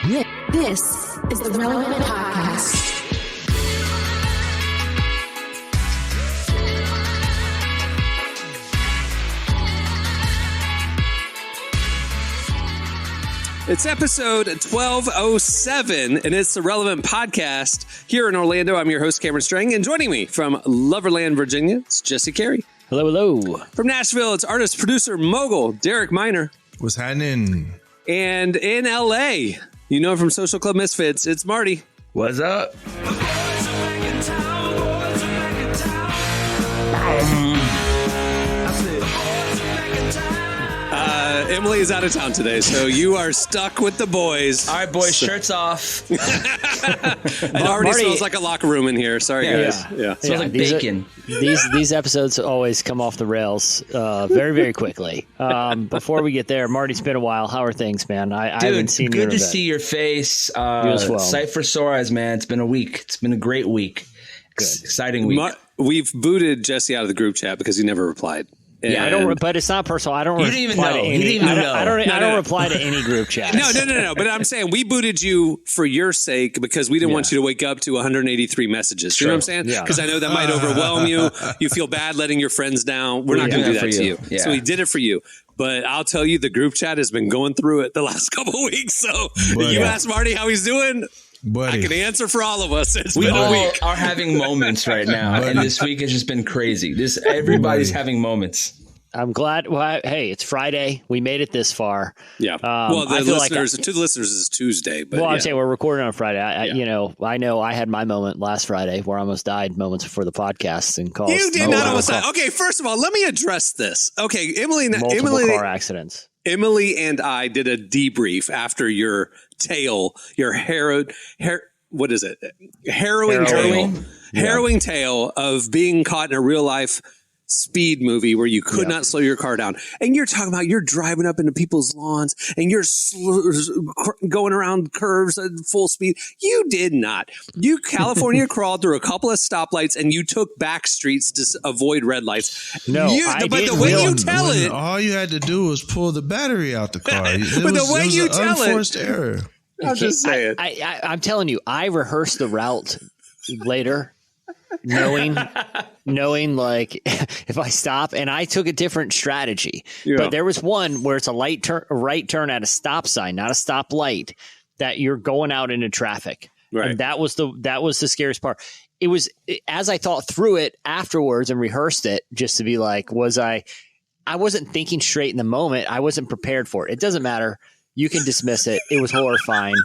This is the Relevant Podcast. It's episode 1207, and it's the Relevant Podcast here in Orlando. I'm your host, Cameron Strang, and joining me from Loverland, Virginia, it's Jesse Carey. Hello, hello. From Nashville, it's artist, producer, mogul, Derek Miner. What's happening? And in LA, you know from Social Club Misfits, it's Marty. What's up? Emily is out of town today, so you are stuck with the boys. All right, boys, shirts off. It already smells like a locker room in here. Sorry, guys. Yeah. Smells like bacon. These episodes always come off the rails very, very quickly. Before we get there, Marty, it's been a while. How are things, man? I haven't seen you in a bit. Good to see your face. You as well. Sight for sore eyes, man. It's been a week. It's been a great week. Good. Exciting week. We've booted Jesse out of the group chat because he never replied. Yeah, I don't. But it's not personal. I don't. You didn't even know. I don't reply to any group chat. No. But I'm saying we booted you for your sake because we didn't want you to wake up to 183 messages. You know what I'm saying? Yeah. Because I know that might overwhelm you. You feel bad letting your friends down. We're not going to do that to you. Yeah. So we did it for you. But I'll tell you, the group chat has been going through it the last couple of weeks. So you asked Marty how he's doing. Buddy. I can answer for all of us. It's We been a all week. are having moments right now, and this week has just been crazy. Everybody's having moments. I'm glad. Well, hey, it's Friday. We made it this far. Yeah. Well, to the listeners is Tuesday. But I'm saying we're recording on Friday. I know I had my moment last Friday where I almost died moments before the podcast and calls. You did not almost die. Okay, first of all, let me address this. Okay, multiple car accidents. Emily and I did a debrief after your tale, your harrowing tale of being caught in a real life speed movie where you could not slow your car down. And you're talking about you're driving up into people's lawns and you're going around curves at full speed. You did not. You California crawled through a couple of stoplights and you took back streets to avoid red lights. No, but the way you tell it, all you had to do was pull the battery out the car. But the way you tell it, unforced error. I'm just saying. I'm telling you, I rehearsed the route later. Knowing like if I stop, and I took a different strategy, but there was one where it's a right turn at a stop sign, not a stop light, that you're going out into traffic. Right. And that was the scariest part. It was as I thought through it afterwards and rehearsed it just to be like, I wasn't thinking straight in the moment. I wasn't prepared for it. It doesn't matter. You can dismiss it. It was horrifying.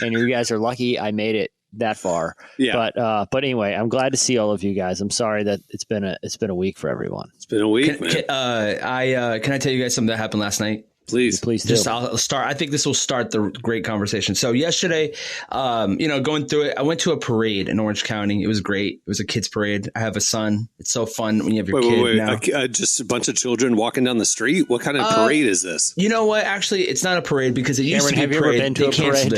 And you guys are lucky I made it that far. Yeah. But anyway, I'm glad to see all of you guys. I'm sorry that it's been a week for everyone. It's been a week, man. Can I tell you guys something that happened last night? Please do. I'll start. I think this will start the great conversation. So yesterday, going through it, I went to a parade in Orange County. It was great. It was a kids parade. I have a son. It's so fun when you have your kid now. Just a bunch of children walking down the street. What kind of parade is this? You know what? Actually, it's not a parade because it used to be a parade. Have you ever been to a parade?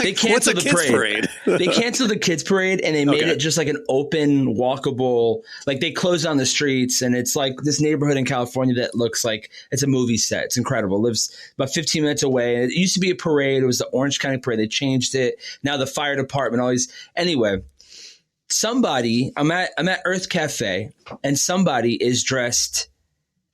They canceled What's a the kids parade? They canceled the kids parade and they made it just like an open, walkable. Like they closed down the streets and it's like this neighborhood in California that looks like it's a movie set. It's incredible. It lives about 15 minutes away. It used to be a parade. It was the Orange County Parade. They changed it. Now the fire department, all these. Anyway, I'm at Earth Cafe and somebody is dressed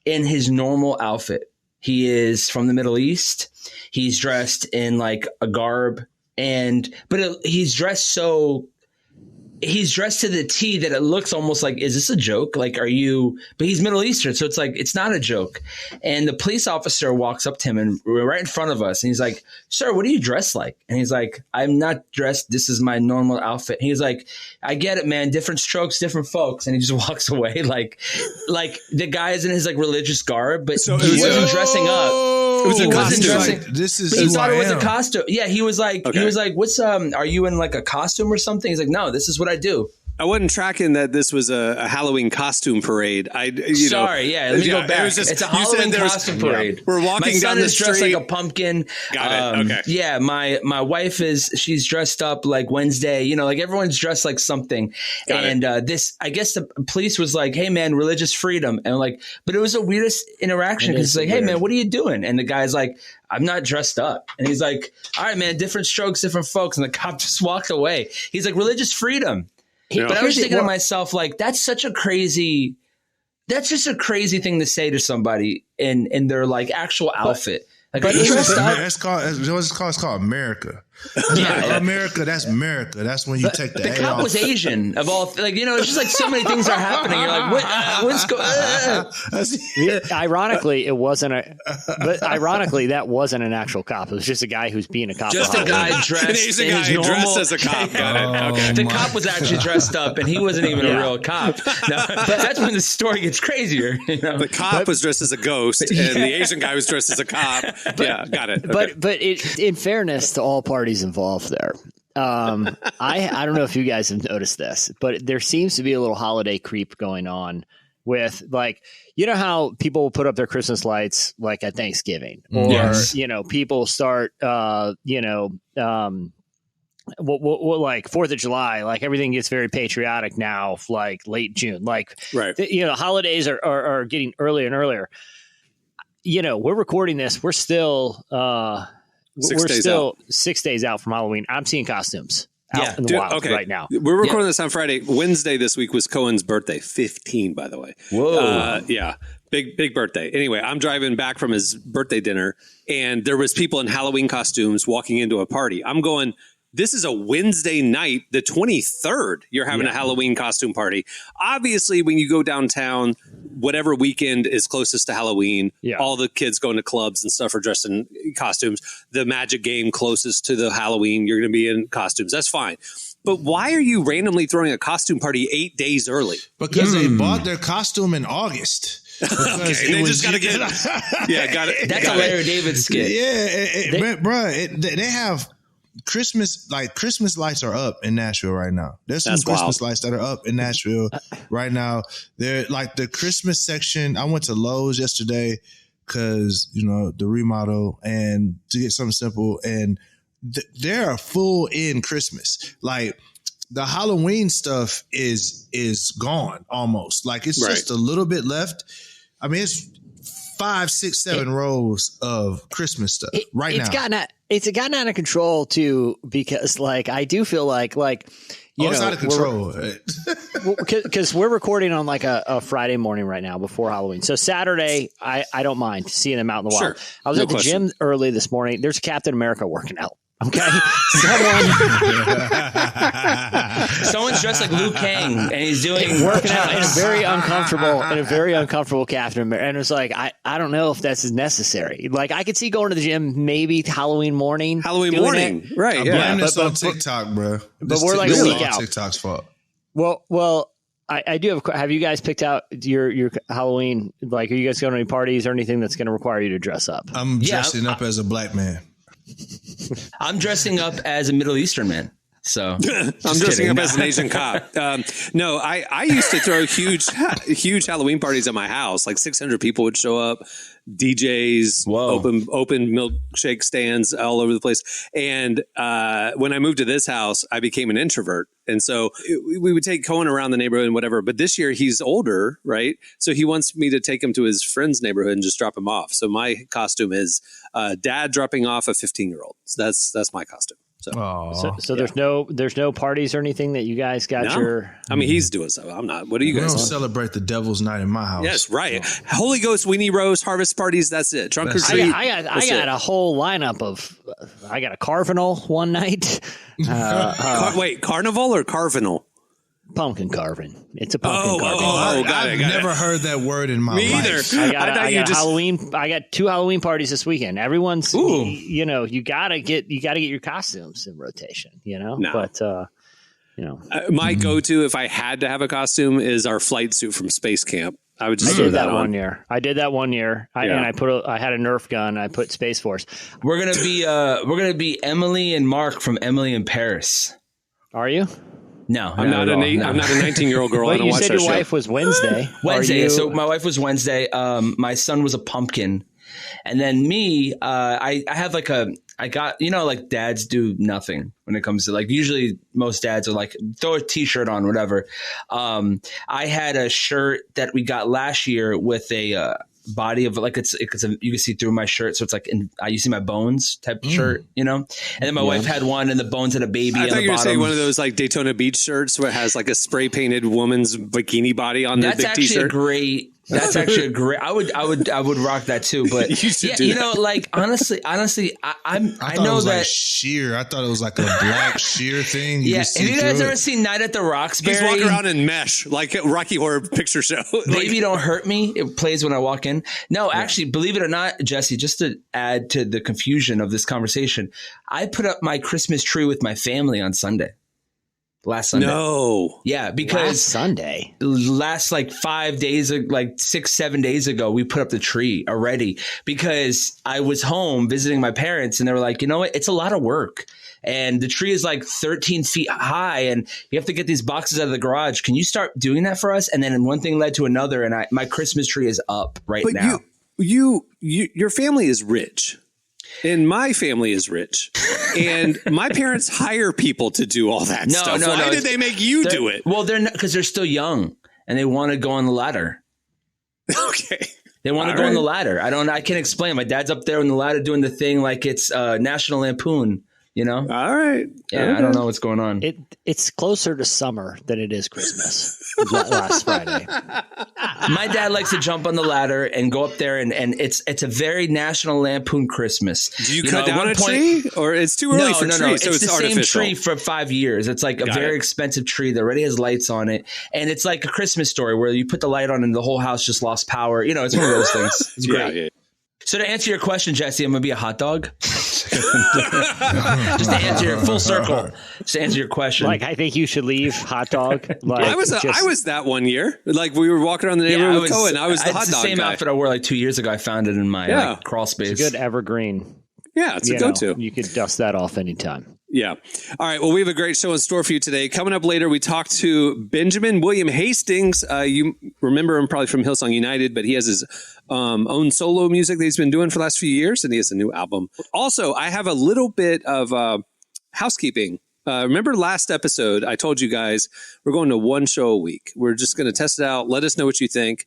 in his normal outfit. He is from the Middle East. He's dressed in like a garb he's dressed to the T that it looks almost like, is this a joke? Like, but he's Middle Eastern. So it's like, it's not a joke. And the police officer walks up to him and right in front of us. And he's like, sir, what are you dressed like? And he's like, I'm not dressed. This is my normal outfit. And he's like, I get it, man. Different strokes, different folks. And he just walks away. Like the guy is in his like religious garb, but he wasn't dressing up. It was a costume. He thought it was a costume. Yeah, he was like, what's are you in like a costume or something? He's like, no, this is what I do. I wasn't tracking that this was a Halloween costume parade. Let me go back. It's a Halloween costume parade. We're walking my son down the is dressed street. like a pumpkin. Got it. Okay. Yeah, my wife she's dressed up like Wednesday. You know, like everyone's dressed like something. This, I guess the police was like, "Hey man, religious freedom," and like, but it was the weirdest interaction because it's like, "Hey man, what are you doing?" And the guy's like, "I'm not dressed up," and he's like, "All right, man, different strokes, different folks," and the cop just walked away. He's like, "Religious freedom." But I was thinking to myself, like, that's just a crazy thing to say to somebody in their like actual outfit. Like, it's called America. Yeah, America. That's America. That's when you take the cop off. was Asian of all. Like, you know, it's just like so many things are happening. You're like, what's going? Ironically, it wasn't that wasn't an actual cop. It was just a guy who's being a cop. Just a guy dressed. An Asian guy dressed as a cop. Got it. Okay. The cop was actually dressed up, and he wasn't even a real cop. No, that's when the story gets crazier. You know? The cop was dressed as a ghost, and the Asian guy was dressed as a cop. Got it. Okay. But in fairness to all parties involved there, I don't know if you guys have noticed this, but there seems to be a little holiday creep going on with, like, you know how people will put up their Christmas lights like at Thanksgiving, or you know, people start like 4th of July, like everything gets very patriotic now, like late June, like you know, holidays are getting earlier and earlier. You know, we're recording this. We're still 6 days out from Halloween. I'm seeing costumes out in the wild right now. We're recording this on Friday. Wednesday this week was Cohen's birthday, 15, by the way. Whoa. Big birthday. Anyway, I'm driving back from his birthday dinner, and there was people in Halloween costumes walking into a party. I'm going, this is a Wednesday night, the 23rd. You're having a Halloween costume party. Obviously, when you go downtown, whatever weekend is closest to Halloween, all the kids going to clubs and stuff are dressed in costumes. The Magic game closest to the Halloween, you're going to be in costumes. That's fine. But why are you randomly throwing a costume party 8 days early? Because they bought their costume in August. Okay, they just got to get got it. That's a Larry David skit. They have Christmas lights are up in Nashville right now. There's some Christmas lights that are up in Nashville right now. They're like the Christmas section. I went to Lowe's yesterday because, you know, the remodel and to get something simple, and they're full in Christmas. Like the Halloween stuff is gone almost. Like it's just a little bit left. I mean, it's 5, 6, 7 rows of Christmas stuff now. It's gotten out of control too, because like I do feel like you know, it's out of control because we're recording on like a Friday morning right now before Halloween. So Saturday, I don't mind seeing them out in the wild. Sure. I was at the gym early this morning. There's Captain America working out. Okay, someone's dressed like Liu Kang and he's working out in a very uncomfortable Captain America, and it's like I don't know if that's necessary. Like I could see going to the gym maybe Halloween morning, right? I blame this on TikTok, bro. But we're like a week out. TikTok's fault. Well. I do have you guys picked out your Halloween? Like, are you guys going to any parties or anything that's going to require you to dress up? I'm dressing up as a black man. I'm dressing up as a Middle Eastern man. So I'm dressing up as an Asian cop. No, I used to throw huge Halloween parties at my house. Like 600 people would show up, DJs, open milkshake stands all over the place. And when I moved to this house, I became an introvert. And so we would take Cohen around the neighborhood and whatever. But this year he's older, right? So he wants me to take him to his friend's neighborhood and just drop him off. So my costume is dad dropping off a 15-year-old. So that's my costume. So there's no parties or anything that you guys got your. I mean, he's doing so. I'm not. What are you guys? We don't celebrate the Devil's Night in my house. Yes, right. Holy Ghost, Weenie Rose, harvest parties. That's it. Trunk or treat. I got a whole lineup of. I got a carnival one night. Wait, carnival or carnival? Pumpkin carving. It's a pumpkin carving. I've never heard that word in my life. Me either. I got 2 Halloween parties this weekend. Everyone's, you know, you gotta get your costumes in rotation. You know, but you know, my go-to if I had to have a costume is our flight suit from Space Camp. I would just did that one year. I did that one year, and I had a Nerf gun. I put Space Force. We're gonna be Emily and Mark from Emily in Paris. Are you? No, I'm not a 19-year-old girl. I Well, don't you watch said that your show. wife was Wednesday. Wednesday. So my wife was Wednesday. My son was a pumpkin. And then me, I have like I got, like dads do nothing when it comes to like, usually most dads are like, throw a t-shirt on, whatever. I had a shirt that we got last year with a body of like, it's you can see through my shirt. So it's like, you see my bones type shirt, and then my wife had one and the bones had a baby. I on thought the you were bottom. saying one of those like Daytona Beach shirts where it has like a spray painted woman's bikini body on the big t-shirt. That's actually a great. I would rock that too. But like honestly, I know it was that like sheer. I thought it was like a black sheer thing. Have you guys ever seen Night at the Roxbury? He's walking around in mesh like a Rocky Horror Picture Show. Baby Don't Hurt Me. It plays when I walk in. No, actually, believe it or not, Jesse, just to add to the confusion of this conversation, I put up my Christmas tree with my family on Sunday. Last Sunday. No. Yeah, because Last Sunday. Last like 5 days, like 6-7 days ago, we put up the tree already because I was home visiting my parents and they were like, you know what? It's a lot of work. And the tree is like 13 feet high and you have to get these boxes out of the garage. Can you start doing that for us? And then one thing led to another and my Christmas tree is up now. Your family is rich. And my family is rich. And my parents hire people to do all that stuff. Why did they make you do it? Well, they're not, because they're still young and they want to go on the ladder. Okay. They want to go on the ladder. I can't explain. My dad's up there on the ladder doing the thing like it's National Lampoon, All right. Yeah, okay. I don't know what's going on. It's closer to summer than it is Christmas. Last Friday. My dad likes to jump on the ladder and go up there, and it's a very National Lampoon Christmas. Do you cut down a tree, or it's too early for trees? No. So it's the artificial. same tree for 5 years. It's like a very expensive tree that already has lights on it, and it's like a Christmas Story where you put the light on and the whole house just lost power. It's one of those things. It's great. Yeah. So to answer your question, Jesse, I'm gonna be a hot dog. Just to answer your full circle. Just to answer your question. Like, I think you should leave hot dog. Like, I was that one year. Like we were walking around the neighborhood with Cohen. I was the hot dog same guy. outfit I wore like 2 years ago. I found it in my crawl space. It's a good evergreen. Yeah, it's a go-to. You could dust that off anytime. Yeah. All right. Well, we have a great show in store for you today. Coming up later, we talk to Benjamin William Hastings. You remember him probably from Hillsong United, but he has his own solo music that he's been doing for the last few years, and he has a new album. Also, I have a little bit of housekeeping. Remember last episode, I told you guys we're going to one show a week. We're just going to test it out. Let us know what you think.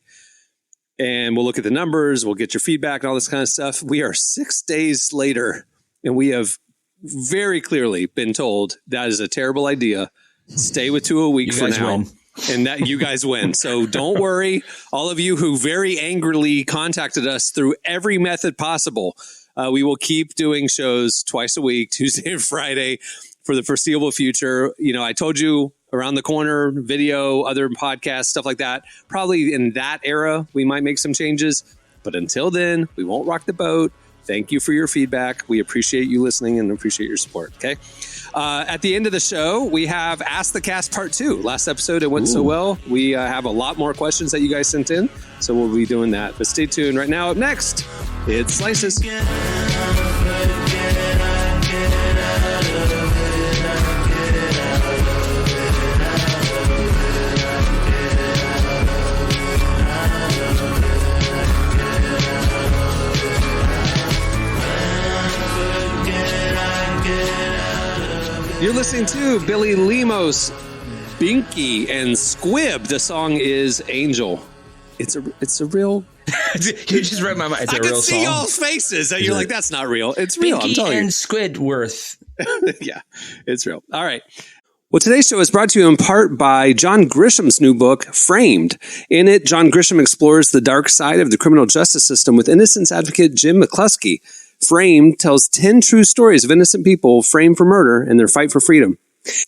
And we'll look at the numbers. We'll get your feedback and all this kind of stuff. We are 6 days later, and we have very clearly been told that is a terrible idea. Stay with 2 a week for now. Win. And that you guys win. So don't worry. All of you who very angrily contacted us through every method possible, we will keep doing shows twice a week, Tuesday and Friday, for the foreseeable future. I told you around the corner, video, other podcasts, stuff like that. Probably in that era, we might make some changes. But until then, we won't rock the boat. Thank you for your feedback. We appreciate you listening and appreciate your support. Okay. At the end of the show, we have Ask the Cast Part 2. Last episode, it went so well. We have a lot more questions that you guys sent in. So we'll be doing that. But stay tuned. Right now, up next, it's Slices. You're listening to Billy Lemos, Binky, and Squib. The song is Angel. It's a real. You just read my mind. It's a real song. I can see y'all's faces. And you're like, that's not real. It's real. I'm Binky telling and you. Squidworth. Yeah, it's real. All right. Well, today's show is brought to you in part by John Grisham's new book, Framed. In it, John Grisham explores the dark side of the criminal justice system with innocence advocate Jim McCluskey. Framed tells 10 true stories of innocent people framed for murder and their fight for freedom.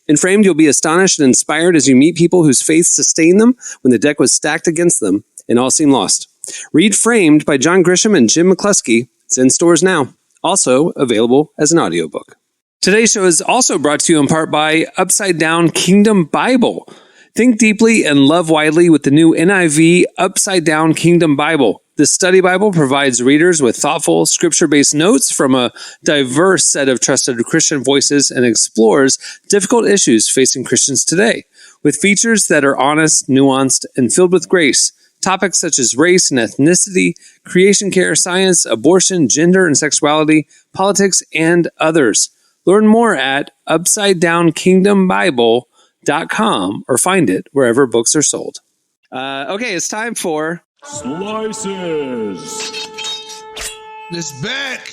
In Framed, you'll be astonished and inspired as you meet people whose faith sustained them when the deck was stacked against them and all seemed lost. Read Framed by John Grisham and Jim McCluskey. It's in stores now. Also available as an audiobook. Today's show is also brought to you in part by Upside Down Kingdom Bible. Think deeply and love widely with the new NIV Upside Down Kingdom Bible. This study Bible provides readers with thoughtful, scripture-based notes from a diverse set of trusted Christian voices and explores difficult issues facing Christians today, with features that are honest, nuanced, and filled with grace. Topics such as race and ethnicity, creation care, science, abortion, gender and sexuality, politics, and others. Learn more at UpsideDownKingdomBible.com or find it wherever books are sold. Okay, it's time for Slices. It's back.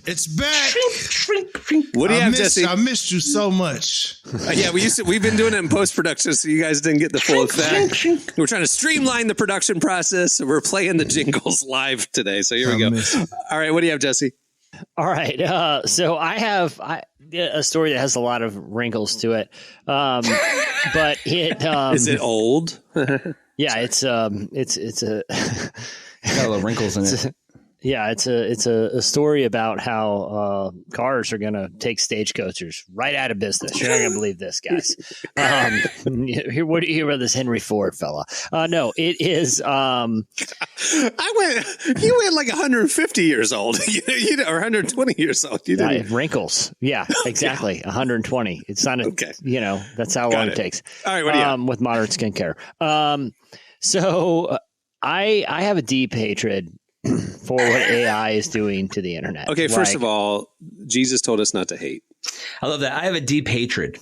It's back. What do you have, Jesse? I missed you so much. Yeah, we've been doing it in post-production, so you guys didn't get the full effect. We're trying to streamline the production process, so we're playing the jingles live today. So here we go. All right, what do you have, Jesse? All right. So I have a story that has a lot of wrinkles to it. But it is it old? Yeah, it's a got a lot of wrinkles in it. Yeah, it's a story about how cars are going to take stagecoachers right out of business. You're not going to believe this, guys. What do you hear about this Henry Ford fella? No, it is. You went like 150 years old, or 120 years old. You didn't. Wrinkles. Yeah, exactly. 120. It's not okay. That's how long it takes. All right, what do you have? With modern skincare. So I have a deep hatred for what AI is doing to the internet. Okay, first of all, Jesus told us not to hate. I love that. I have a deep hatred.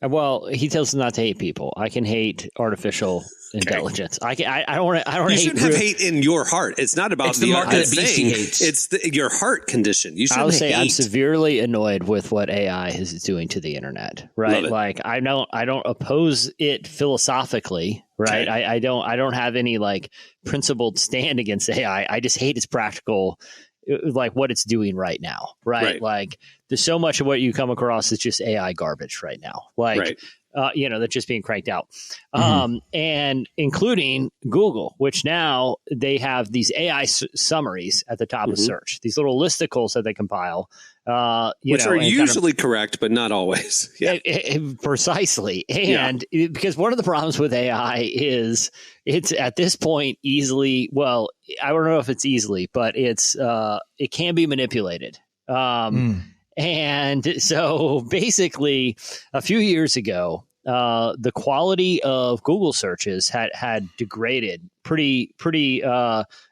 Well, he tells us not to hate people. I can hate artificial intelligence. I don't want to. You shouldn't have hate in your heart. It's not about the mark of the beast he hates. It's your heart condition. You shouldn't I would say hate. I'm severely annoyed with what AI is doing to the internet. Right? Like I don't oppose it philosophically. Right? Okay. I don't have any like principled stand against AI. I just hate its practical, like what it's doing right now. Right? Like there's so much of what you come across is just AI garbage right now. Like. That's just being cranked out. And including Google, which now they have these AI summaries at the top of search, these little listicles that they compile. Which are usually correct, but not always. Yeah. Precisely. And because one of the problems with AI is it's at this point easily, well, I don't know if it's easily, but it can be manipulated. And so basically a few years ago, the quality of Google searches had degraded pretty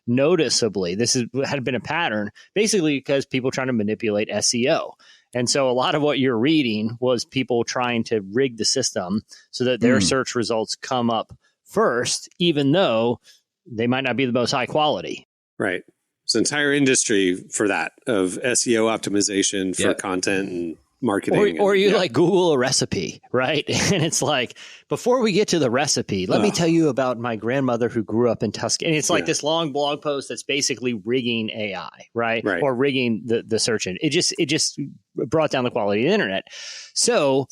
noticeably. This had been a pattern basically because people trying to manipulate SEO. And so a lot of what you're reading was people trying to rig the system so that their search results come up first, even though they might not be the most high quality. Right. It's an entire industry for that of SEO optimization for content and marketing. Or you like Google a recipe, right? And it's like, before we get to the recipe, let me tell you about my grandmother who grew up in Tuscany. And it's like this long blog post that's basically rigging AI, right? Or rigging the search engine. It just brought down the quality of the internet. So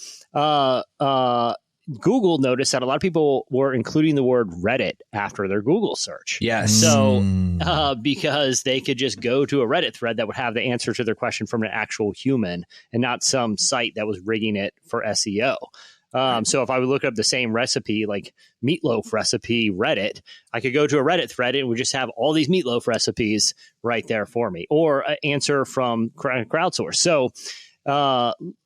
Google noticed that a lot of people were including the word Reddit after their Google search. Yes. So because they could just go to a Reddit thread that would have the answer to their question from an actual human and not some site that was rigging it for SEO. So if I would look up the same recipe, like meatloaf recipe Reddit, I could go to a Reddit thread and it would just have all these meatloaf recipes right there for me, or an answer from crowdsource. So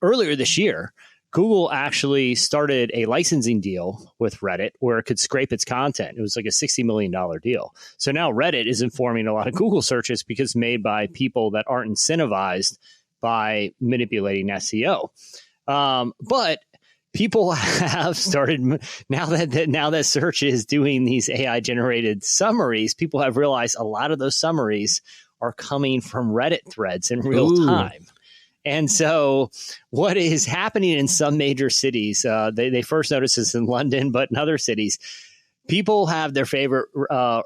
earlier this year, Google actually started a licensing deal with Reddit where it could scrape its content. It was like a $60 million deal. So now Reddit is informing a lot of Google searches because it's made by people that aren't incentivized by manipulating SEO. But people have started, now that search is doing these AI generated summaries, people have realized a lot of those summaries are coming from Reddit threads in real time. And so what is happening in some major cities, they first noticed this in London, but in other cities, people have their favorite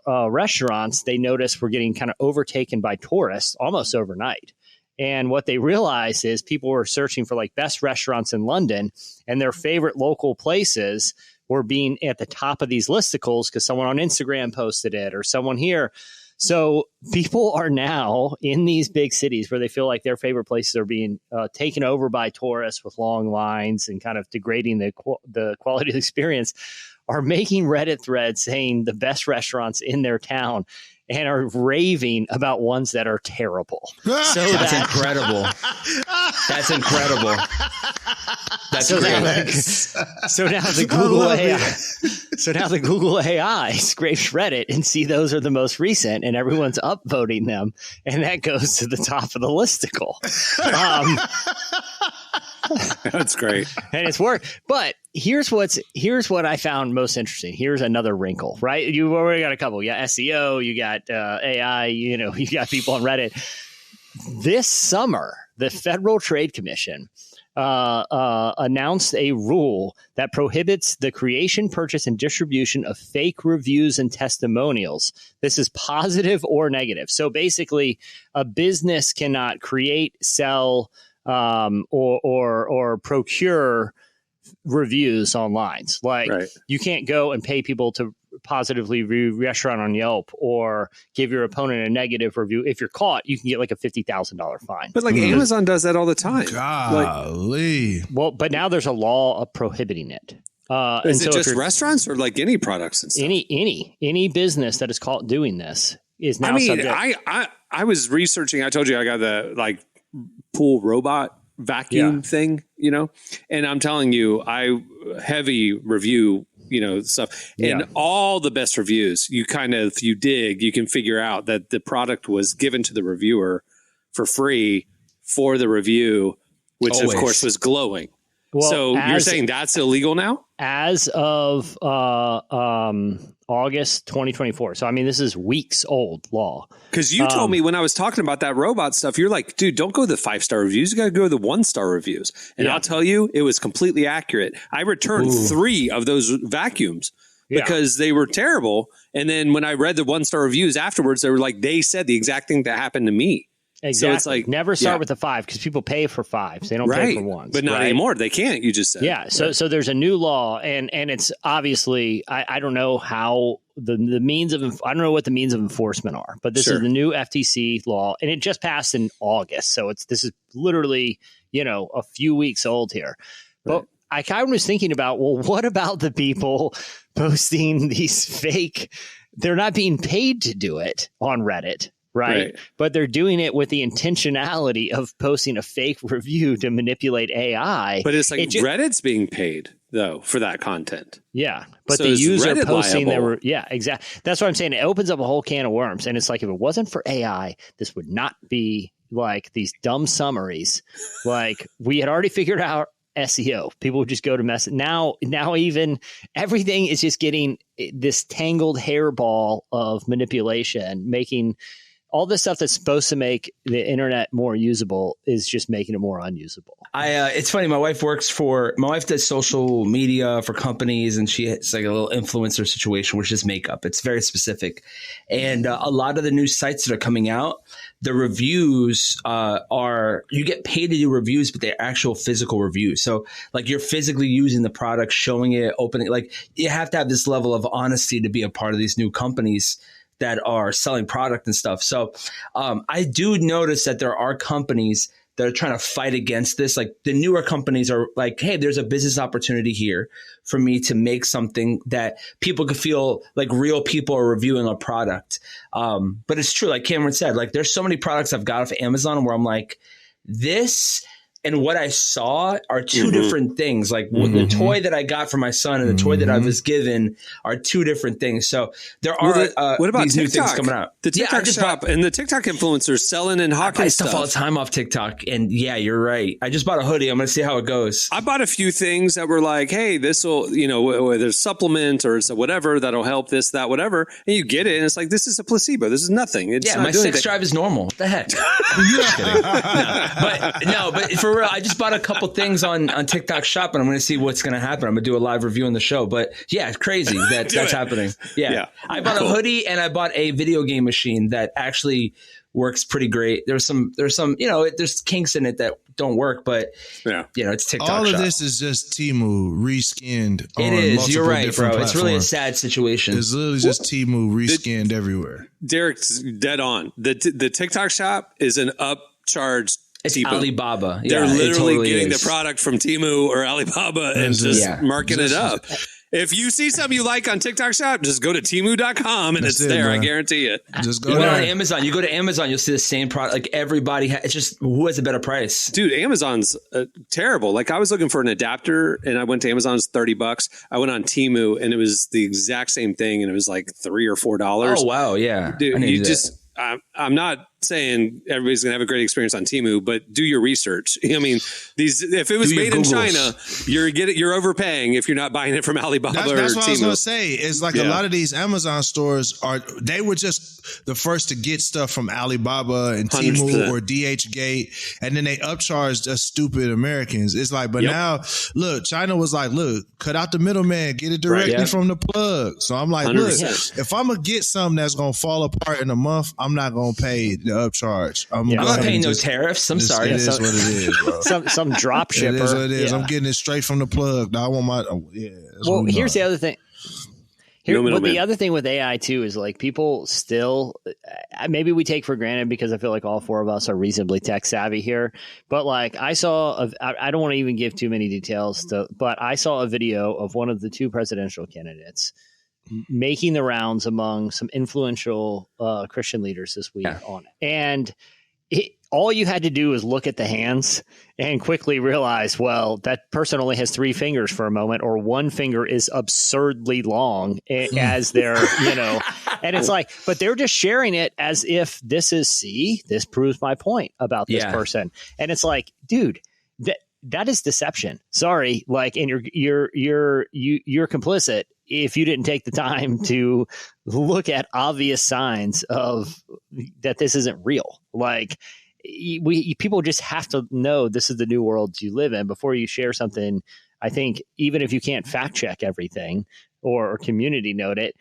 restaurants they notice were getting kind of overtaken by tourists almost overnight. And what they realized is people were searching for like best restaurants in London, and their favorite local places were being at the top of these listicles because someone on Instagram posted it or someone here. So people are now in these big cities where they feel like their favorite places are being taken over by tourists with long lines and kind of degrading the quality of the experience, are making Reddit threads saying the best restaurants in their town. and are raving about ones that are terrible. That's incredible. That's incredible. That's great. So now the Google AI. So now the Google AI scrapes Reddit and see those are the most recent, and everyone's upvoting them, and that goes to the top of the listicle. That's great, and it's worked. But here's what I found most interesting. Here's another wrinkle, right? You already got a couple. You got SEO, you got AI. You got people on Reddit. This summer, the Federal Trade Commission announced a rule that prohibits the creation, purchase, and distribution of fake reviews and testimonials. This is positive or negative. So basically, a business cannot create, sell, or procure reviews online. Like you can't go and pay people to positively review a restaurant on Yelp or give your opponent a negative review. If you're caught, you can get like a $50,000 fine. But like Amazon does that all the time. Golly. But now there's a law of prohibiting it. Is it just restaurants or like any products and stuff? Any business that is caught doing this is now subject. I was researching. I told you I got the like pool robot vacuum thing, and I'm telling you, I heavy review, stuff, and all the best reviews. You dig, you can figure out that the product was given to the reviewer for free for the review, which of course was glowing. Well, so you're saying that's illegal now? As of August 2024. So, I mean, this is weeks old law. Because you told me when I was talking about that robot stuff, you're like, dude, don't go the 5-star reviews. You got to go the 1-star reviews. And I'll tell you, it was completely accurate. I returned 3 of those vacuums because they were terrible. And then when I read the 1-star reviews afterwards, they were like, they said the exact thing that happened to me. Exactly. So it's like never start with a 5 because people pay for 5s. They don't pay for 1s. But not anymore. They can't. You just said. Yeah. So there's a new law, and it's obviously I don't know how the means of I don't know what the means of enforcement are, but this is the new FTC law, and it just passed in August. So this is literally a few weeks old here. But I kind of was thinking about, well, what about the people posting these fake? They're not being paid to do it on Reddit. Right. But they're doing it with the intentionality of posting a fake review to manipulate AI. But it's like Reddit's being paid, though, for that content. Yeah. But so the user Reddit posting liable? exactly. That's what I'm saying. It opens up a whole can of worms. And it's like, if it wasn't for AI, this would not be like these dumb summaries. Like we had already figured out SEO. People would just go to message. Now even everything is just getting this tangled hairball of manipulation, making all this stuff that's supposed to make the internet more usable is just making it more unusable. It's funny. My wife does social media for companies, and it's like a little influencer situation, which is makeup. It's very specific. And a lot of the new sites that are coming out, the reviews you get paid to do reviews, but they're actual physical reviews. So like you're physically using the product, showing it, opening, like you have to have this level of honesty to be a part of these new companies that are selling product and stuff. So I do notice that there are companies that are trying to fight against this. Like the newer companies are like, hey, there's a business opportunity here for me to make something that people could feel like real people are reviewing a product. But it's true, like Cameron said, like there's so many products I've got off Amazon where I'm like, this and what I saw are two different things. Like the toy that I got for my son and the toy that I was given are two different things. So there are what about these TikTok? new things coming out. The TikTok shop and the TikTok influencers selling and hawking stuff all the time off TikTok. And yeah, you're right. I just bought a hoodie. I'm going to see how it goes. I bought a few things that were like, hey, this will, whether it's supplement or it's whatever that'll help this, that, whatever. And you get it. And it's like, this is a placebo. This is nothing. It's my sex drive is normal. What the heck? Just kidding. But for real, I just bought a couple things on TikTok shop, and I'm going to see what's going to happen. I'm going to do a live review on the show. But yeah, it's crazy that's happening. Yeah. I bought a hoodie and I bought a video game machine that actually works pretty great. There's some, there's kinks in it that don't work, but it's TikTok all shop. of this is just Temu reskinned. It is. You're right, bro. It's really a sad situation. It's literally just Temu reskinned everywhere. Derek's dead on. The TikTok shop is an upcharged. It's Temu. Alibaba. They're literally totally getting the product from Temu or Alibaba and just marking it up. If you see something you like on TikTok Shop, just go to Temu.com and it's there. Bro. I guarantee it. Just go on Amazon. You go to Amazon, you'll see the same product. Like everybody, it's just who has a better price. Dude, Amazon's terrible. Like I was looking for an adapter and I went to Amazon, it's $30. I went on Temu and it was the exact same thing and it was like $3 or $4. Oh, wow. Yeah. Dude, you just... I'm not saying everybody's going to have a great experience on Temu, but do your research. I mean, if it was made in China, you're overpaying if you're not buying it from Alibaba or Temu. That's what I was going to say. It's like a lot of these Amazon stores they were just the first to get stuff from Alibaba and 100%. Temu or DHgate, and then they upcharged us stupid Americans. It's like, but now, look, China was like, look, cut out the middleman, get it directly from the plug. So I'm like, 100%. Look, if I'm going to get something that's going to fall apart in a month, I'm not going to pay the upcharge. I'm not paying no tariffs. I'm sorry. It is what it is, bro. some drop shipper. It is what it is. I'm getting it straight from the plug. I want my Well, here's the other thing. But the other thing with AI too is like people still maybe we take for granted because I feel like all four of us are reasonably tech savvy here. But like I don't want to even give too many details but I saw a video of one of the two presidential candidates making the rounds among some influential Christian leaders this week on it. And all you had to do was look at the hands and quickly realize, well, that person only has 3 fingers for a moment, or one finger is absurdly long as they're, and it's like, but they're just sharing it as if this proves my point about this person. And it's like, dude, that is deception. Sorry. Like, and you're complicit if you didn't take the time to look at obvious signs of that this isn't real. Like people just have to know this is the new world you live in before you share something. I think even if you can't fact check everything or community note it,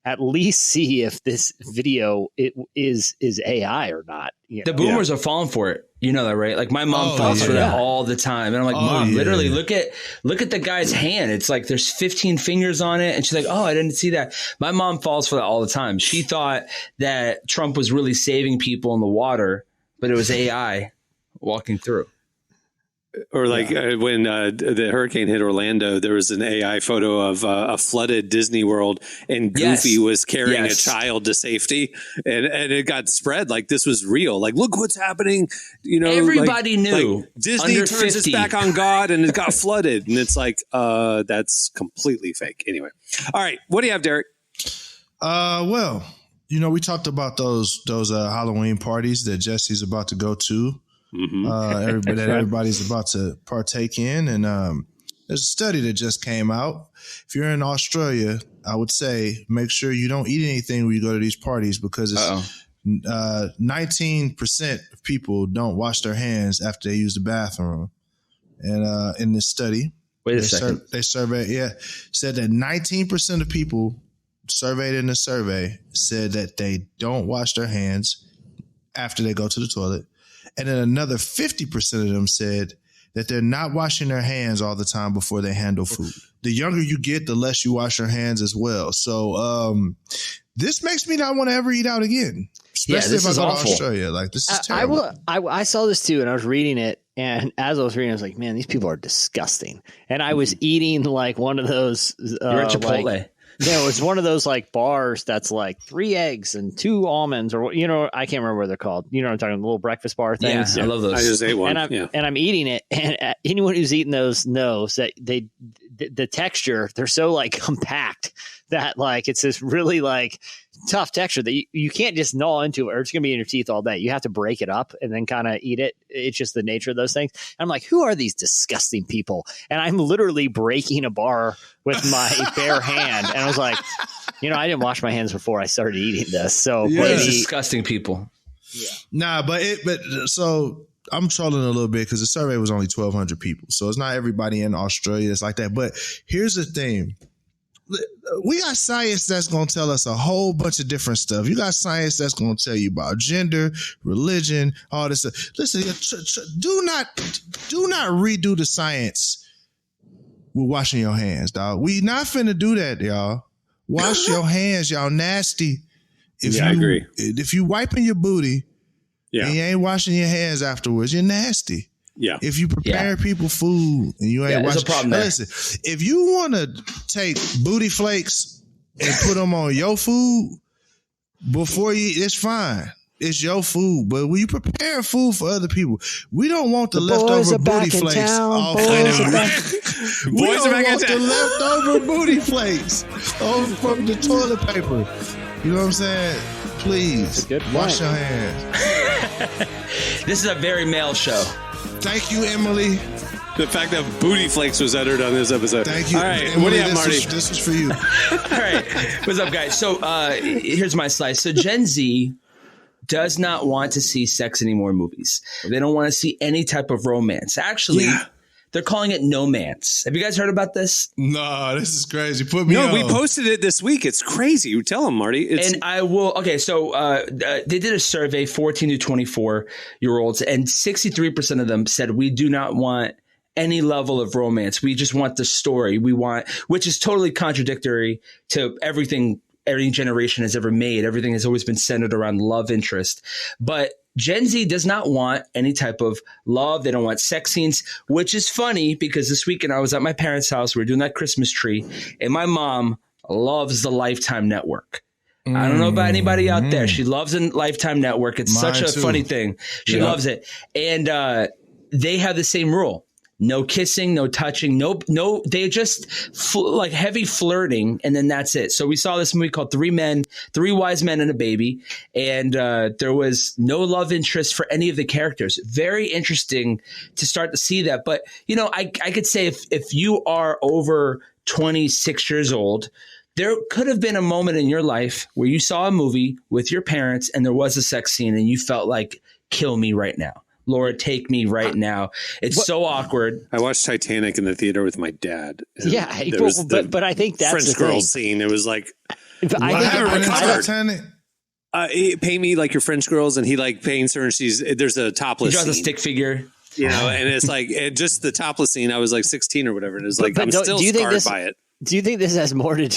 at least see if this video is AI or not. The boomers are falling for it. You know that, right? Like my mom falls for that all the time. And I'm like, Mom, literally look at the guy's hand. It's like there's 15 fingers on it. And she's like, oh, I didn't see that. My mom falls for that all the time. She thought that Trump was really saving people in the water, but it was AI walking through. Or like when the hurricane hit Orlando, there was an AI photo of a flooded Disney World, and Goofy was carrying a child to safety, and it got spread like this was real. Like, look what's happening. Everybody knew. Like, Disney turns its back on God, and it got flooded, and it's like that's completely fake. Anyway, all right, what do you have, Derek? Well, we talked about those Halloween parties that Jesse's about to go to. Mm-hmm. Everybody's about to partake in. And there's a study that just came out. If you're in Australia, I would say make sure you don't eat anything when you go to these parties because it's 19% of people don't wash their hands after they use the bathroom. And in this study, wait a second, they said that 19% of people surveyed in the survey said that they don't wash their hands after they go to the toilet. And then another 50% of them said that they're not washing their hands all the time before they handle food. The younger you get, the less you wash your hands as well. So this makes me not want to ever eat out again, especially if I go to Australia. Like, this is terrible. I saw this too, and I was reading it. And as I was reading, I was like, man, these people are disgusting. And I was eating like one of those. You're at Chipotle. It was one of those like bars that's like 3 eggs and 2 almonds, or I can't remember what they're called. You know what I'm talking about, the little breakfast bar things. Yeah, I love those. I just ate one. And I'm eating it, and anyone who's eaten those knows that the texture, they're so like compact that like it's this really like tough texture that you can't just gnaw into it or it's gonna be in your teeth all day. You have to break it up and then kind of eat it. It's just the nature of those things. And I'm like, who are these disgusting people? And I'm literally breaking a bar with my bare hand. And I was like, I didn't wash my hands before I started eating this. So disgusting people. Yeah. Nah, but so I'm trolling a little bit because the survey was only 1,200 people. So it's not everybody in Australia that's like that. But here's the thing. We got science that's going to tell us a whole bunch of different stuff. You got science that's going to tell you about gender, religion, all this stuff. Listen, do not redo the science with washing your hands, dog. We not finna do that, y'all. Wash your hands, y'all nasty. I agree. If you wiping your booty and you ain't washing your hands afterwards, you're nasty. Yeah. If you prepare people food and you ain't watching, there's a problem there. Listen, if you want to take booty flakes and put them on your food before you, it's fine. It's your food, but when you prepare food for other people, we don't want the leftover booty flakes off. Boys are back in town. The leftover booty flakes from the toilet paper. You know what I'm saying? Please wash your hands. This is a very male show. Thank you, Emily. The fact that booty flakes was uttered on this episode. Thank you. All right, Emily, what do you have, Marty? This was for you. All right. What's up, guys? So here's my slice. So Gen Z does not want to see sex anymore in movies. They don't want to see any type of romance. Actually, they're calling it no-mance. Have you guys heard about this? No, this is crazy. Put me on. No, we posted it this week. It's crazy. Tell them, Marty. And I will. Okay, so they did a survey, 14 to 24-year-olds, and 63% of them said we do not want any level of romance. We just want the story. We want, which is totally contradictory to everything every generation has ever made. Everything has always been centered around love interest. But Gen Z does not want any type of love. They don't want sex scenes, which is funny because this weekend I was at my parents' house. We were doing that Christmas tree, and my mom loves the Lifetime Network. I don't know about anybody out there. She loves the Lifetime Network. It's such a funny thing. She loves it. And they have the same rule. No kissing, no touching, no. They just like heavy flirting, and then that's it. So we saw this movie called Three Wise Men and a Baby, and there was no love interest for any of the characters. Very interesting to start to see that. But you know, I could say if you are over 26 years old, there could have been a moment in your life where you saw a movie with your parents and there was a sex scene, and you felt like, kill me right now. Laura, take me right now. It's so awkward. I watched Titanic in the theater with my dad. Yeah, but I think that's French the girl thing. scene. It was like, Titanic? he paint me like your French girls, and he like paints her, and there's a topless. He draws a scene. stick figure. You know, and it's like just the topless scene. I was like 16 or whatever, and it's like I'm still scarred by it. Do you think this has more to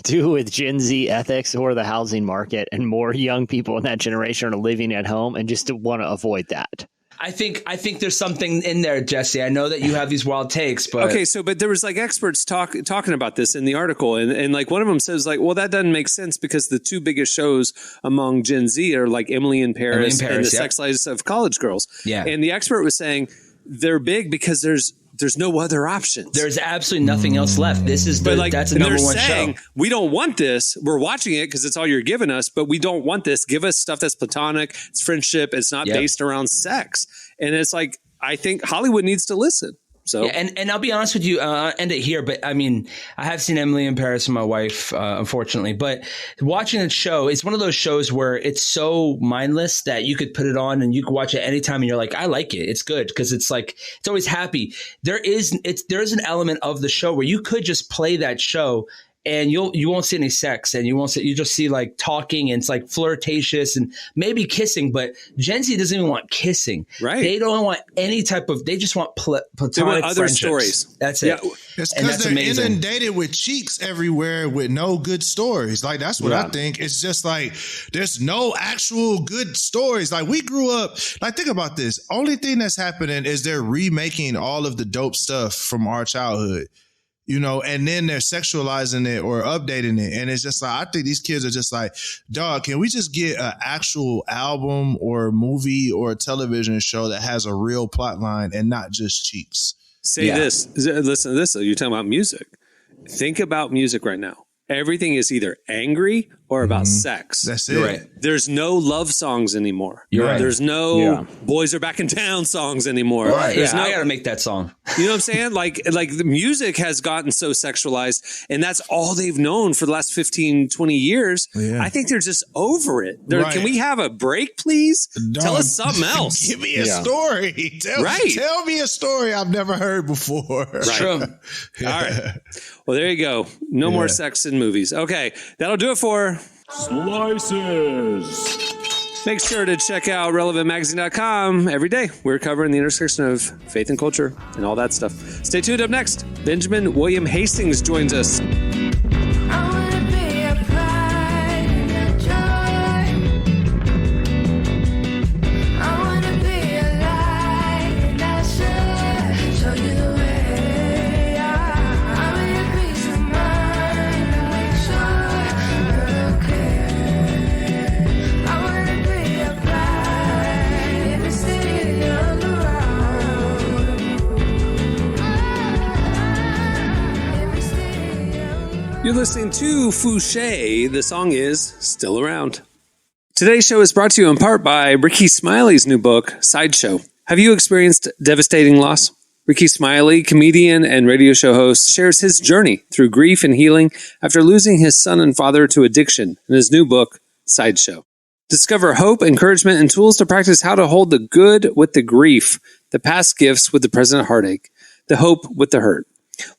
do with Gen Z ethics or the housing market, and more young people in that generation are living at home and just want to avoid that? I think there's something in there, Jesse. I know that you have these wild takes, but okay. So, but there was like experts talking about this in the article, and like one of them says like, well, that doesn't make sense because the two biggest shows among Gen Z are like Emily in Paris and the Sex Lives of College Girls. Yeah, and the expert was saying they're big because there's no other options. There's absolutely nothing else left. This is that's a number one show. We don't want this. We're watching it because it's all you're giving us, but we don't want this. Give us stuff that's platonic. It's friendship. It's not based around sex. And it's like, I think Hollywood needs to listen. So, and I'll be honest with you, end it here. But I mean, I have seen Emily in Paris and my wife, unfortunately. But watching the show, it's one of those shows where it's so mindless that you could put it on and you could watch it anytime, and you're like, I like it. It's good because it's like it's always happy. There is an element of the show where you could just play that show, and you won't see any sex, and you just see like talking, and it's like flirtatious and maybe kissing, but Gen Z doesn't even want kissing. Right. They don't want any type of, they just want platonic they want other friendships. Stories. That's it. Yeah. It's because they're inundated with cheeks everywhere with no good stories. Like, that's what I think. It's just like, there's no actual good stories. Like, we grew up, like, think about this. Only thing that's happening is they're remaking all of the dope stuff from our childhood. You know, and then they're sexualizing it or updating it. And it's just like, I think these kids are just like, dog, can we just get an actual album or movie or a television show that has a real plot line and not just cheeks? Say this. Listen to this. You're talking about music. Think about music right now. Everything is either angry or about sex. That's it. You're right. There's no love songs anymore. You're right. There's no boys are back in town songs anymore. Right. Yeah, I got to make that song. You know what I'm saying? Like the music has gotten so sexualized, and that's all they've known for the last 15, 20 years. Yeah. I think they're just over it. Can we have a break, please? Tell us something else. Give me a story. Tell me a story I've never heard before. Right. True. All right. Well, there you go. No more sex in movies. Okay. That'll do it for Slices. Make sure to check out relevantmagazine.com every day. We're covering the intersection of faith and culture and all that stuff. Stay tuned. Up next, Benjamin William Hastings joins us. You're listening to Fouché. The song is Still Around. Today's show is brought to you in part by Ricky Smiley's new book, Sideshow. Have you experienced devastating loss? Ricky Smiley, comedian and radio show host, shares his journey through grief and healing after losing his son and father to addiction in his new book, Sideshow. Discover hope, encouragement, and tools to practice how to hold the good with the grief, the past gifts with the present heartache, the hope with the hurt.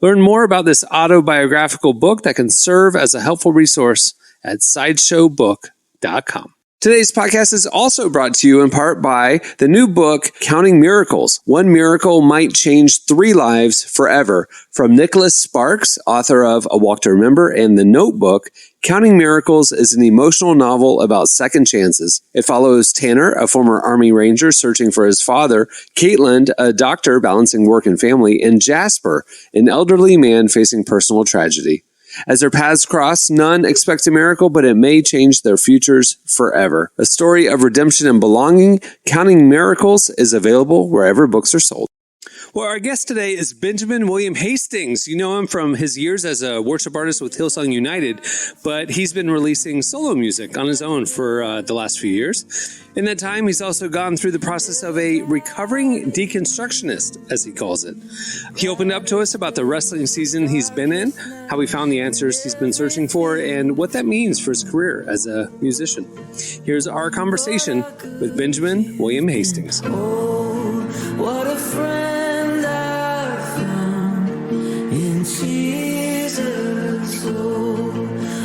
Learn more about this autobiographical book that can serve as a helpful resource at sideshowbook.com. Today's podcast is also brought to you in part by the new book, Counting Miracles. One miracle might change 3 lives forever. From Nicholas Sparks, author of A Walk to Remember and The Notebook, Counting Miracles is an emotional novel about second chances. It follows Tanner, a former Army Ranger searching for his father, Caitlin, a doctor balancing work and family, and Jasper, an elderly man facing personal tragedy. As their paths cross, none expect a miracle, but it may change their futures forever. A story of redemption and belonging, Counting Miracles is available wherever books are sold. Well, our guest today is Benjamin William Hastings. You know him from his years as a worship artist with Hillsong United, but he's been releasing solo music on his own for the last few years. In that time, he's also gone through the process of a recovering deconstructionist, as he calls it. He opened up to us about the wrestling season he's been in, how he found the answers he's been searching for, and what that means for his career as a musician. Here's our conversation with Benjamin William Hastings. Oh, what a friend I found in Jesus. Oh,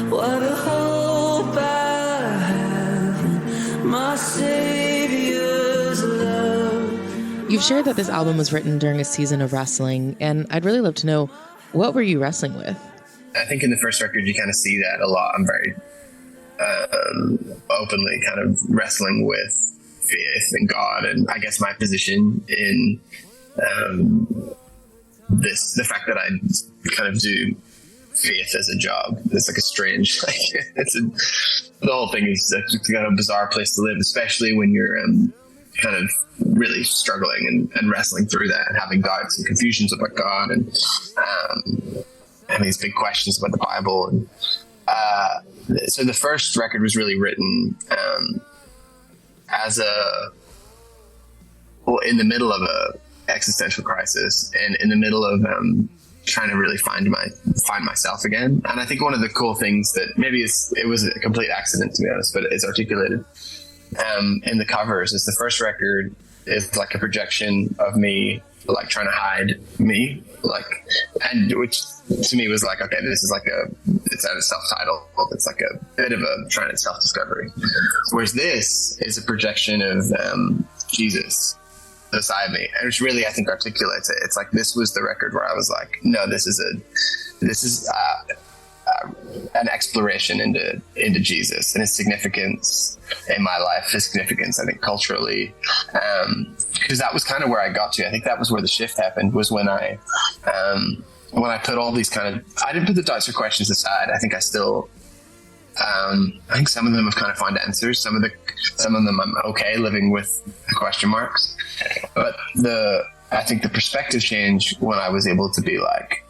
what a hope I have in my Savior's love. You've shared that this album was written during a season of wrestling, and I'd really love to know, what were you wrestling with? I think in the first record you kind of see that a lot. I'm very openly kind of wrestling with faith and God, and I guess my position in the fact that I kind of do faith as a job. It's like a strange, the whole thing is kind of a bizarre place to live, especially when you're kind of really struggling and wrestling through that and having doubts and confusions about God and having these big questions about the Bible. And so the first record was really written in the middle of a existential crisis and in the middle of trying to really find myself again. And I think one of the cool things that maybe it was a complete accident, to be honest, but it's articulated in the covers is the first record is like a projection of me like trying to hide me, and which to me was like, okay, this is it's a self-title. It's like a bit of a trying to self-discovery. Whereas this is a projection of Jesus beside me, and which really I think articulates it. It's like this was the record where I was like, no, this is an exploration into Jesus and his significance in my life, his significance, I think, culturally, because that was kind of where I got to. I think that was where the shift happened, was when I put all these kind of, I didn't put the doubts or questions aside. I think I still, I think some of them have kind of found answers. Some of them I'm okay living with the question marks, but I think the perspective changed when I was able to be like,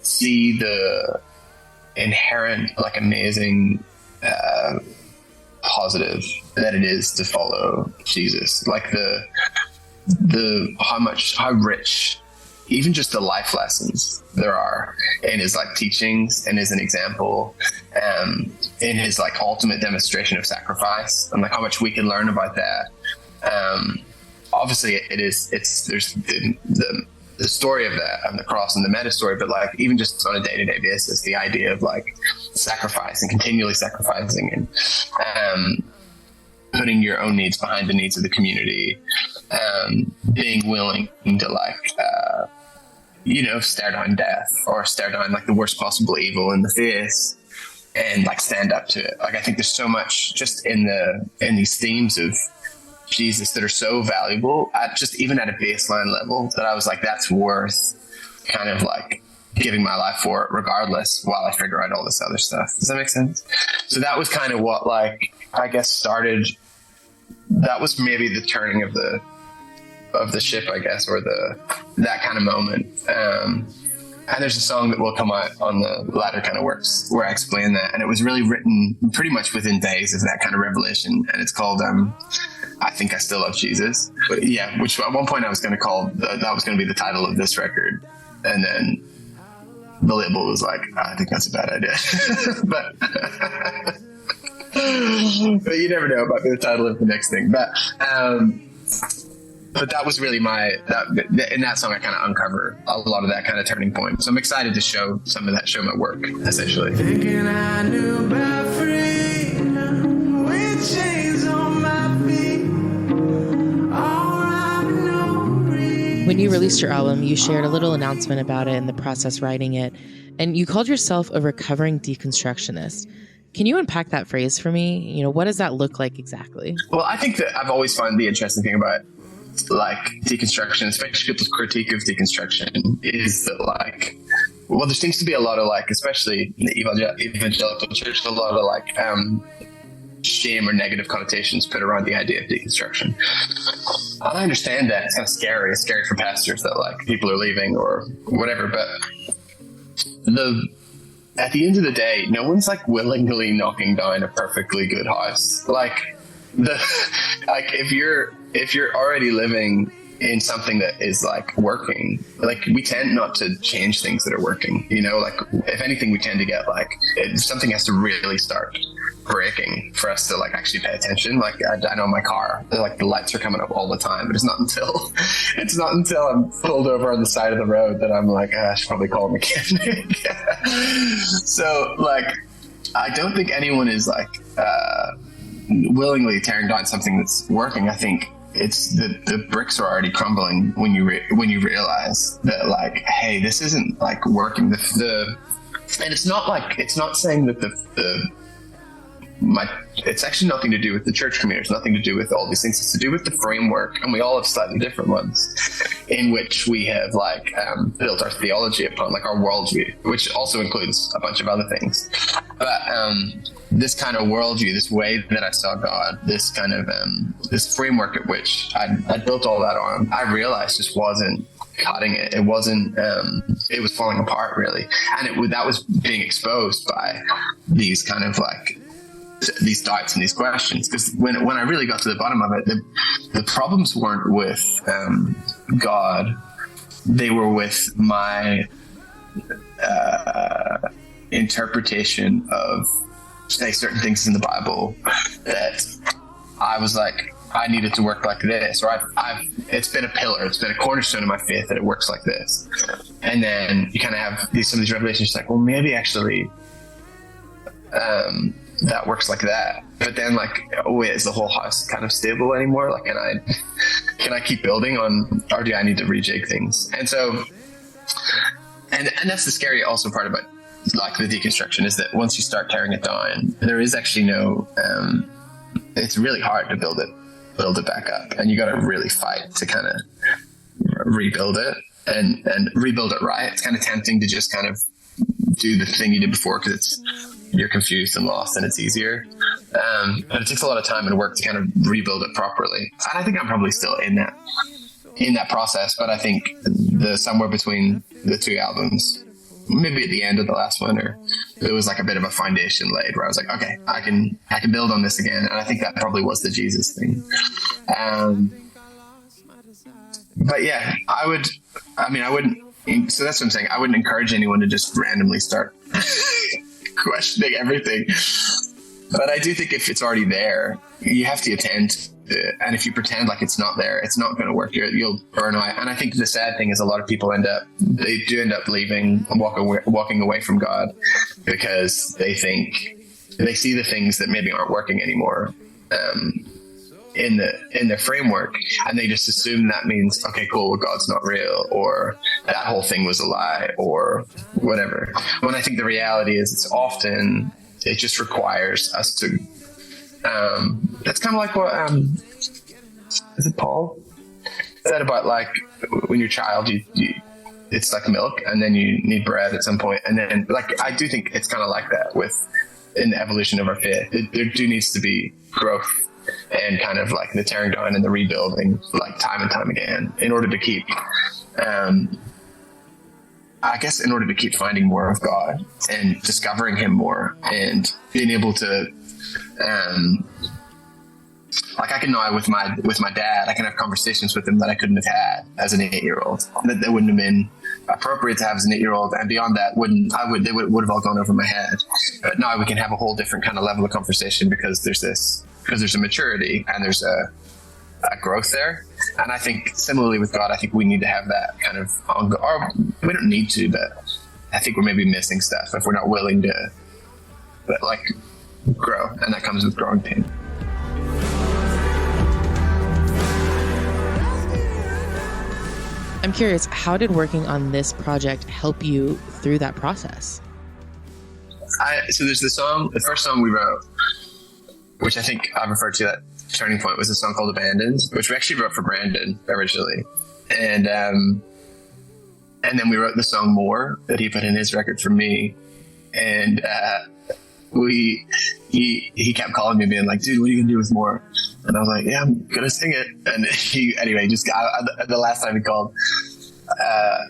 see the inherent, like, amazing positive that it is to follow Jesus. Like how rich even just the life lessons there are in his like teachings and as an example, in his like ultimate demonstration of sacrifice, and like how much we can learn about that. Obviously there's the story of that and the cross and the meta story, but like even just on a day-to-day basis, the idea of like sacrifice and continually sacrificing and putting your own needs behind the needs of the community, being willing to like stare down death or stare down like the worst possible evil in the face and like stand up to it. Like I think there's so much just in these themes of Jesus that are so valuable at just even at a baseline level that I was like, that's worth kind of like giving my life for it regardless while I figure out all this other stuff. Does that make sense? So that was kind of what like I guess started, that was maybe the turning of the ship, I guess, or that kind of moment. And there's a song that will come out on the latter kind of works where I explain that. And it was really written pretty much within days of that kind of revelation. And it's called I Think I Still Love Jesus. But yeah, which at one point I was going to call, that was going to be the title of this record. And then the label was like, I think that's a bad idea. But you never know about the title of the next thing. But that was really in that song, I kind of uncover a lot of that kind of turning point. So I'm excited to show my work, essentially. Thinking I knew about freedom with chains on my feet. All I know. When you released your album, you shared a little announcement about it and the process writing it, and you called yourself a recovering deconstructionist. Can you unpack that phrase for me? What does that look like exactly? Well, I think that I've always found the interesting thing about like deconstruction, especially people's critique of deconstruction, is that like, well, there seems to be a lot of like, especially in the evangelical church, a lot of like shame or negative connotations put around the idea of deconstruction. And I understand that it's kind of scary. It's scary for pastors that like people are leaving or whatever. But at the end of the day, no one's like willingly knocking down a perfectly good house. If you're already living in something that is like working, like we tend not to change things that are working, like if anything, we tend to get like something has to really start breaking for us to like actually pay attention. Like I know my car, like the lights are coming up all the time, but it's not until I'm pulled over on the side of the road that I'm like, I should probably call a mechanic. So like, I don't think anyone is like willingly tearing down something that's working. I think it's the bricks are already crumbling when you realize that like, hey, this isn't like working. And it's not saying that it's actually nothing to do with the church community. It's nothing to do with all these things. It's to do with the framework, and we all have slightly different ones in which we have like built our theology upon, like our worldview, which also includes a bunch of other things. But this kind of worldview, this way that I saw God, this kind of this framework at which I built all that on, I realized just wasn't cutting it. It wasn't. It was falling apart really, and that was being exposed by these kind of like these doubts and these questions. Because when I really got to the bottom of it, the problems weren't with God; they were with my interpretation of, say, certain things in the Bible that I was like, I needed to work like this, or it's been a pillar, it's been a cornerstone of my faith that it works like this. And then you kind of have some of these revelations like, well, maybe actually that works like that. But then like, oh wait, is the whole house kind of stable anymore? Like, can I keep building on, or do I need to rejig things? And so, and that's the scary also part about like the deconstruction, is that once you start tearing it down, there is actually no, it's really hard to build it back up, and you got to really fight to kind of rebuild it and rebuild it right. It's kind of tempting to just kind of do the thing you did before because you're confused and lost and it's easier. But it takes a lot of time and work to kind of rebuild it properly. And I think I'm probably still in that process, but I think somewhere between the two albums, maybe at the end of the last one, or it was like a bit of a foundation laid where I was like, okay, I can build on this again. And I think that probably was the Jesus thing. But yeah, I wouldn't, so that's what I'm saying. I wouldn't encourage anyone to just randomly start questioning everything. But I do think if it's already there, you have to attend to it. And if you pretend like it's not there, it's not going to work. You'll burn out. And I think the sad thing is a lot of people end up leaving and walking away from God because they think they see the things that maybe aren't working anymore in the framework, and they just assume that means, okay, cool, well, God's not real, or that whole thing was a lie, or whatever. When I think the reality is it just requires us to that's kind of like what is it Paul said about like when you're a child, you it's like milk, and then you need bread at some point, and then like I do think it's kind of like that in the evolution of our faith. There needs to be growth and kind of like the tearing down and the rebuilding, like time and time again, in order to keep I guess in order to keep finding more of God and discovering him more and being able to, like I can now with my dad, I can have conversations with him that I couldn't have had as an 8-year-old, that wouldn't have been appropriate to have as an 8-year-old. And beyond that, they would have all gone over my head. But now we can have a whole different kind of level of conversation because there's a maturity and there's a growth there. And I think similarly with God, I think we need to have that kind of or we don't need to, but I think we're maybe missing stuff if we're not willing to like grow, and that comes with growing pain. I'm curious, how did working on this project help you through that process? So there's the first song we wrote, which I think I referred to that turning point, was a song called Abandoned, which we actually wrote for Brandon originally. And then we wrote the song More that he put in his record for me. And he kept calling me being like, dude, what are you gonna do with More? And I was like, yeah, I'm gonna sing it. And the last time he called, I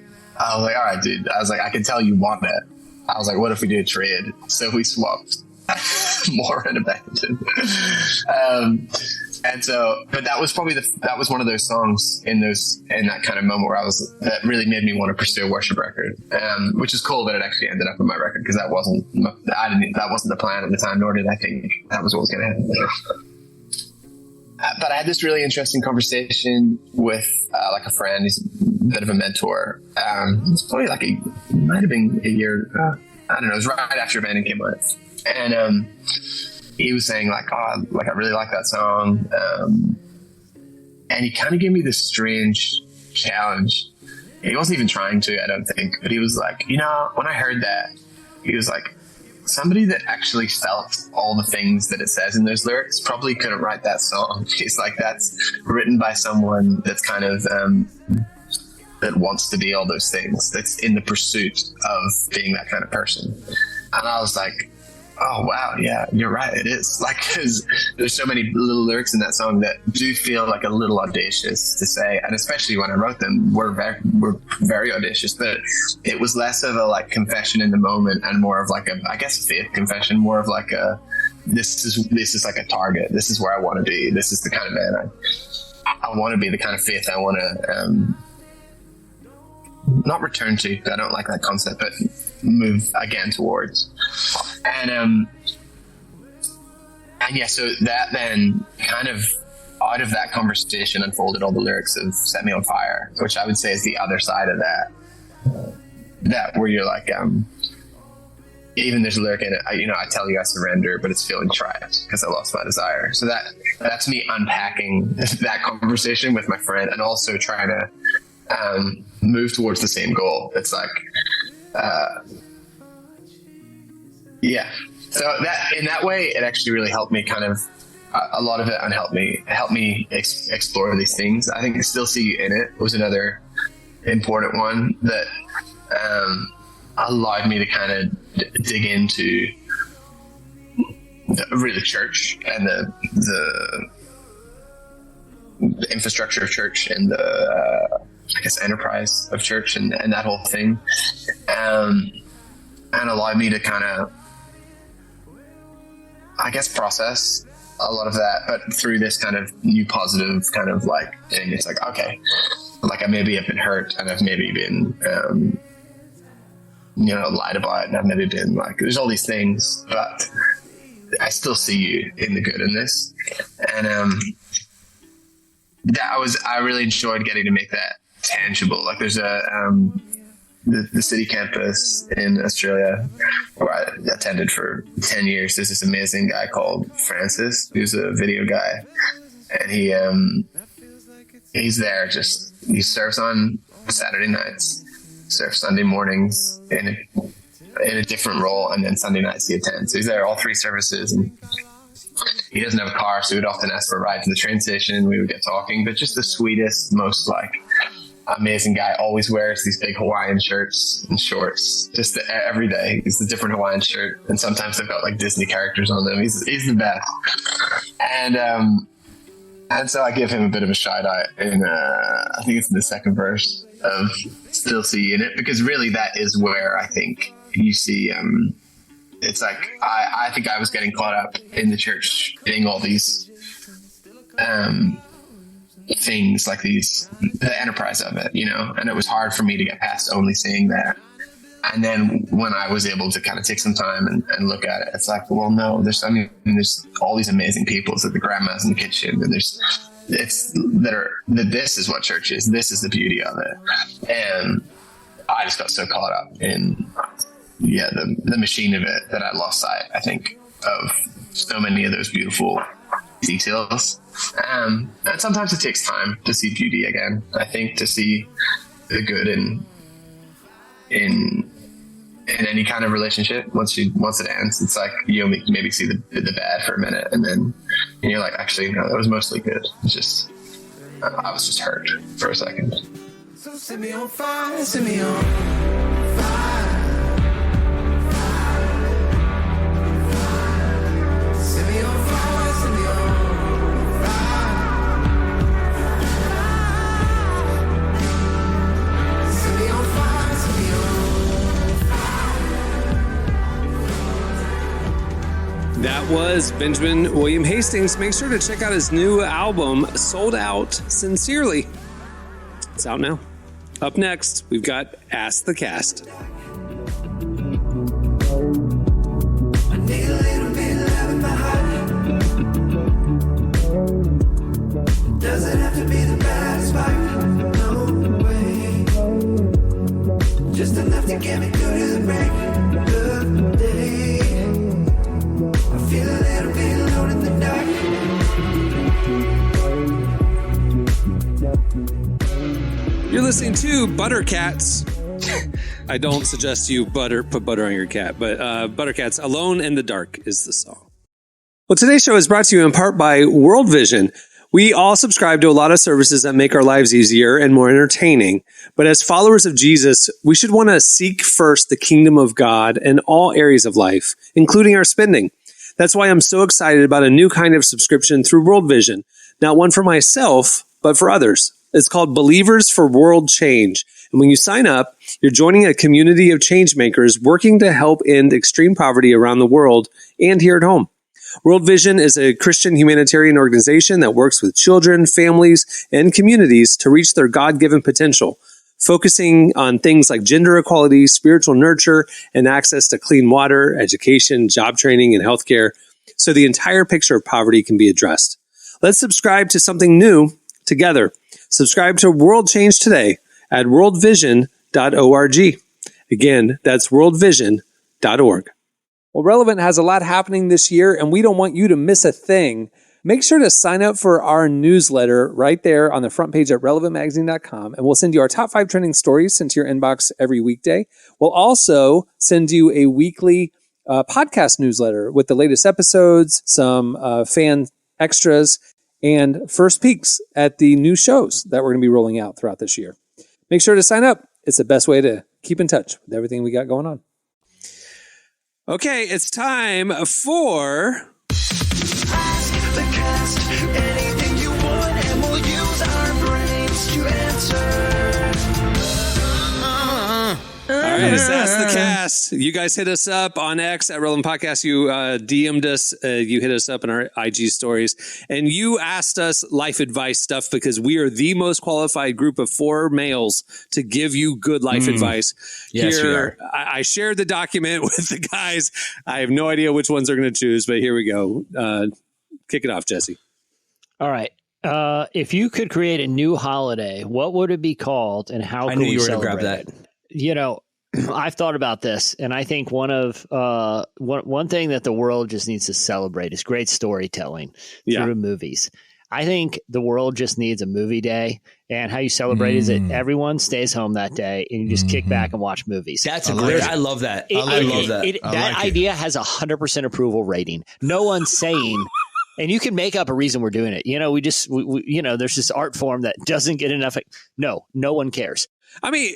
was like, all right, dude. I was like, I can tell you want it. I was like, what if we do a trade? So we swapped More and Abandoned. And so, but that was probably that was one of those songs in that kind of moment where that really made me want to pursue a worship record, which is cool that it actually ended up in my record, because that wasn't the plan at the time, nor did I think that was what was going to happen. But I had this really interesting conversation with like a friend. He's a bit of a mentor. It's probably might have been a year. I don't know. It was right after Abandon came out, and he was saying like, oh, like I really like that song, and he kind of gave me this strange challenge. He wasn't even trying to, I don't think, but he was like, when I heard that, he was like, somebody that actually felt all the things that it says in those lyrics probably couldn't write that song. He's like, that's written by someone that's kind of that wants to be all those things, that's in the pursuit of being that kind of person. And I was like, oh wow, yeah, you're right, it is. Like, because there's so many little lyrics in that song that do feel like a little audacious to say, and especially when I wrote them, were very audacious. But it was less of a like confession in the moment and more of like a, I guess, faith confession, more of like a this is like a target. This is where I want to be. This is the kind of man I want to be. The kind of faith I want to not return to. I don't like that concept, but move again towards. And yeah, so that then kind of out of that conversation unfolded all the lyrics of Set Me on Fire, which I would say is the other side of that where you're like, even there's a lyric in it, I tell you I surrender, but it's feeling trapped because I lost my desire. So that's me unpacking that conversation with my friend and also trying to move towards the same goal. It's like, yeah. So that in that way, it actually really helped me kind of a lot of it, and helped me explore these things. I think Still See You In It was another important one that allowed me to kind of dig into the church and the infrastructure of church and the I guess enterprise of church and that whole thing, and allowed me to kind of, I guess, process a lot of that, but through this kind of new positive kind of like thing. It's like, okay, like I maybe have been hurt and I've maybe been, lied about, and I've maybe been like, there's all these things, but I still see you in the good in this. And I really enjoyed getting to make that tangible. Like there's the city campus in Australia where I attended for 10 years. There's this amazing guy called Francis, who's a video guy, and he's there. He serves on Saturday nights, serves Sunday mornings in a different role, and then Sunday nights he attends. So he's there all 3 services, and he doesn't have a car, so he would often ask for a ride to the train station. We would get talking, but just the sweetest, most like amazing guy. Always wears these big Hawaiian shirts and shorts just every day. He's a different Hawaiian shirt, and sometimes they've got like Disney characters on them. He's the best. And so I give him a bit of a shout out in I think it's in the second verse of still see in it, because really that is where I think you see, it's like, I think I was getting caught up in the church getting all these things like the enterprise of it, and it was hard for me to get past only seeing that. And then when I was able to kind of take some time and look at it, it's like, well, no, there's all these amazing people. It's like the grandmas in the kitchen, and this is what church is. This is the beauty of it. And I just got so caught up in, the machine of it that I lost sight, I think, of so many of those beautiful details. And sometimes it takes time to see beauty again. I think to see the good in any kind of relationship, once it ends, it's like you maybe see the bad for a minute, and then you're like, actually, no, that was mostly good. It's just I was just hurt for a second. So set me on fire, set me on fire. Set me on fire, set me on fire. Set me on fire, set me on. That was Benjamin William Hastings. Make sure to check out his new album, Sold Out Sincerely. It's out now. Up next, we've got Ask the Cast. I need a little bit of love in my heart. Does it have to be the baddest spark? No way. Just enough to get me through to the break of day. I feel a little bit alone in the dark. You're listening to Buttercats. I don't suggest you put butter on your cat, but Buttercats, Alone in the Dark is the song. Well, today's show is brought to you in part by World Vision. We all subscribe to a lot of services that make our lives easier and more entertaining. But as followers of Jesus, we should want to seek first the kingdom of God in all areas of life, including our spending. That's why I'm so excited about a new kind of subscription through World Vision. Not one for myself, but for others. It's called Believers for World Change. And when you sign up, you're joining a community of change makers working to help end extreme poverty around the world and here at home. World Vision is a Christian humanitarian organization that works with children, families, and communities to reach their God-given potential, focusing on things like gender equality, spiritual nurture, and access to clean water, education, job training, and healthcare, so the entire picture of poverty can be addressed. Let's subscribe to something new together. Subscribe to World Change today at worldvision.org. Again, that's worldvision.org. Well, Relevant has a lot happening this year, and we don't want you to miss a thing. Make sure to sign up for our newsletter right there on the front page at relevantmagazine.com, and we'll send you our top 5 trending stories sent to your inbox every weekday. We'll also send you a weekly podcast newsletter with the latest episodes, some fan extras, and first peeks at the new shows that we're going to be rolling out throughout this year. Make sure to sign up. It's the best way to keep in touch with everything we got going on. Okay, it's time for... Ask the cast anything you want, and we'll use our brains to answer. All right, it's Ask the Cast. You guys hit us up on X at Relevant Podcast. You DM'd us. You hit us up in our IG stories. And you asked us life advice stuff because we are the most qualified group of 4 males to give you good life advice. Yes, here, we are. I shared the document with the guys. I have no idea which ones they're going to choose, but here we go. Kick it off, Jesse. All right. If you could create a new holiday, what would it be called, and how could we you were celebrate gonna grab that. it? You know, I've thought about this, and I think one thing that the world just needs to celebrate is great storytelling through movies. I think the world just needs a movie day, and how you celebrate is that everyone stays home that day and you just kick back and watch movies. That's a great. I love that. I love that. That idea has 100% approval rating. No one's saying. And you can make up a reason we're doing it. You know, we there's this art form that doesn't get enough. No one cares. I mean,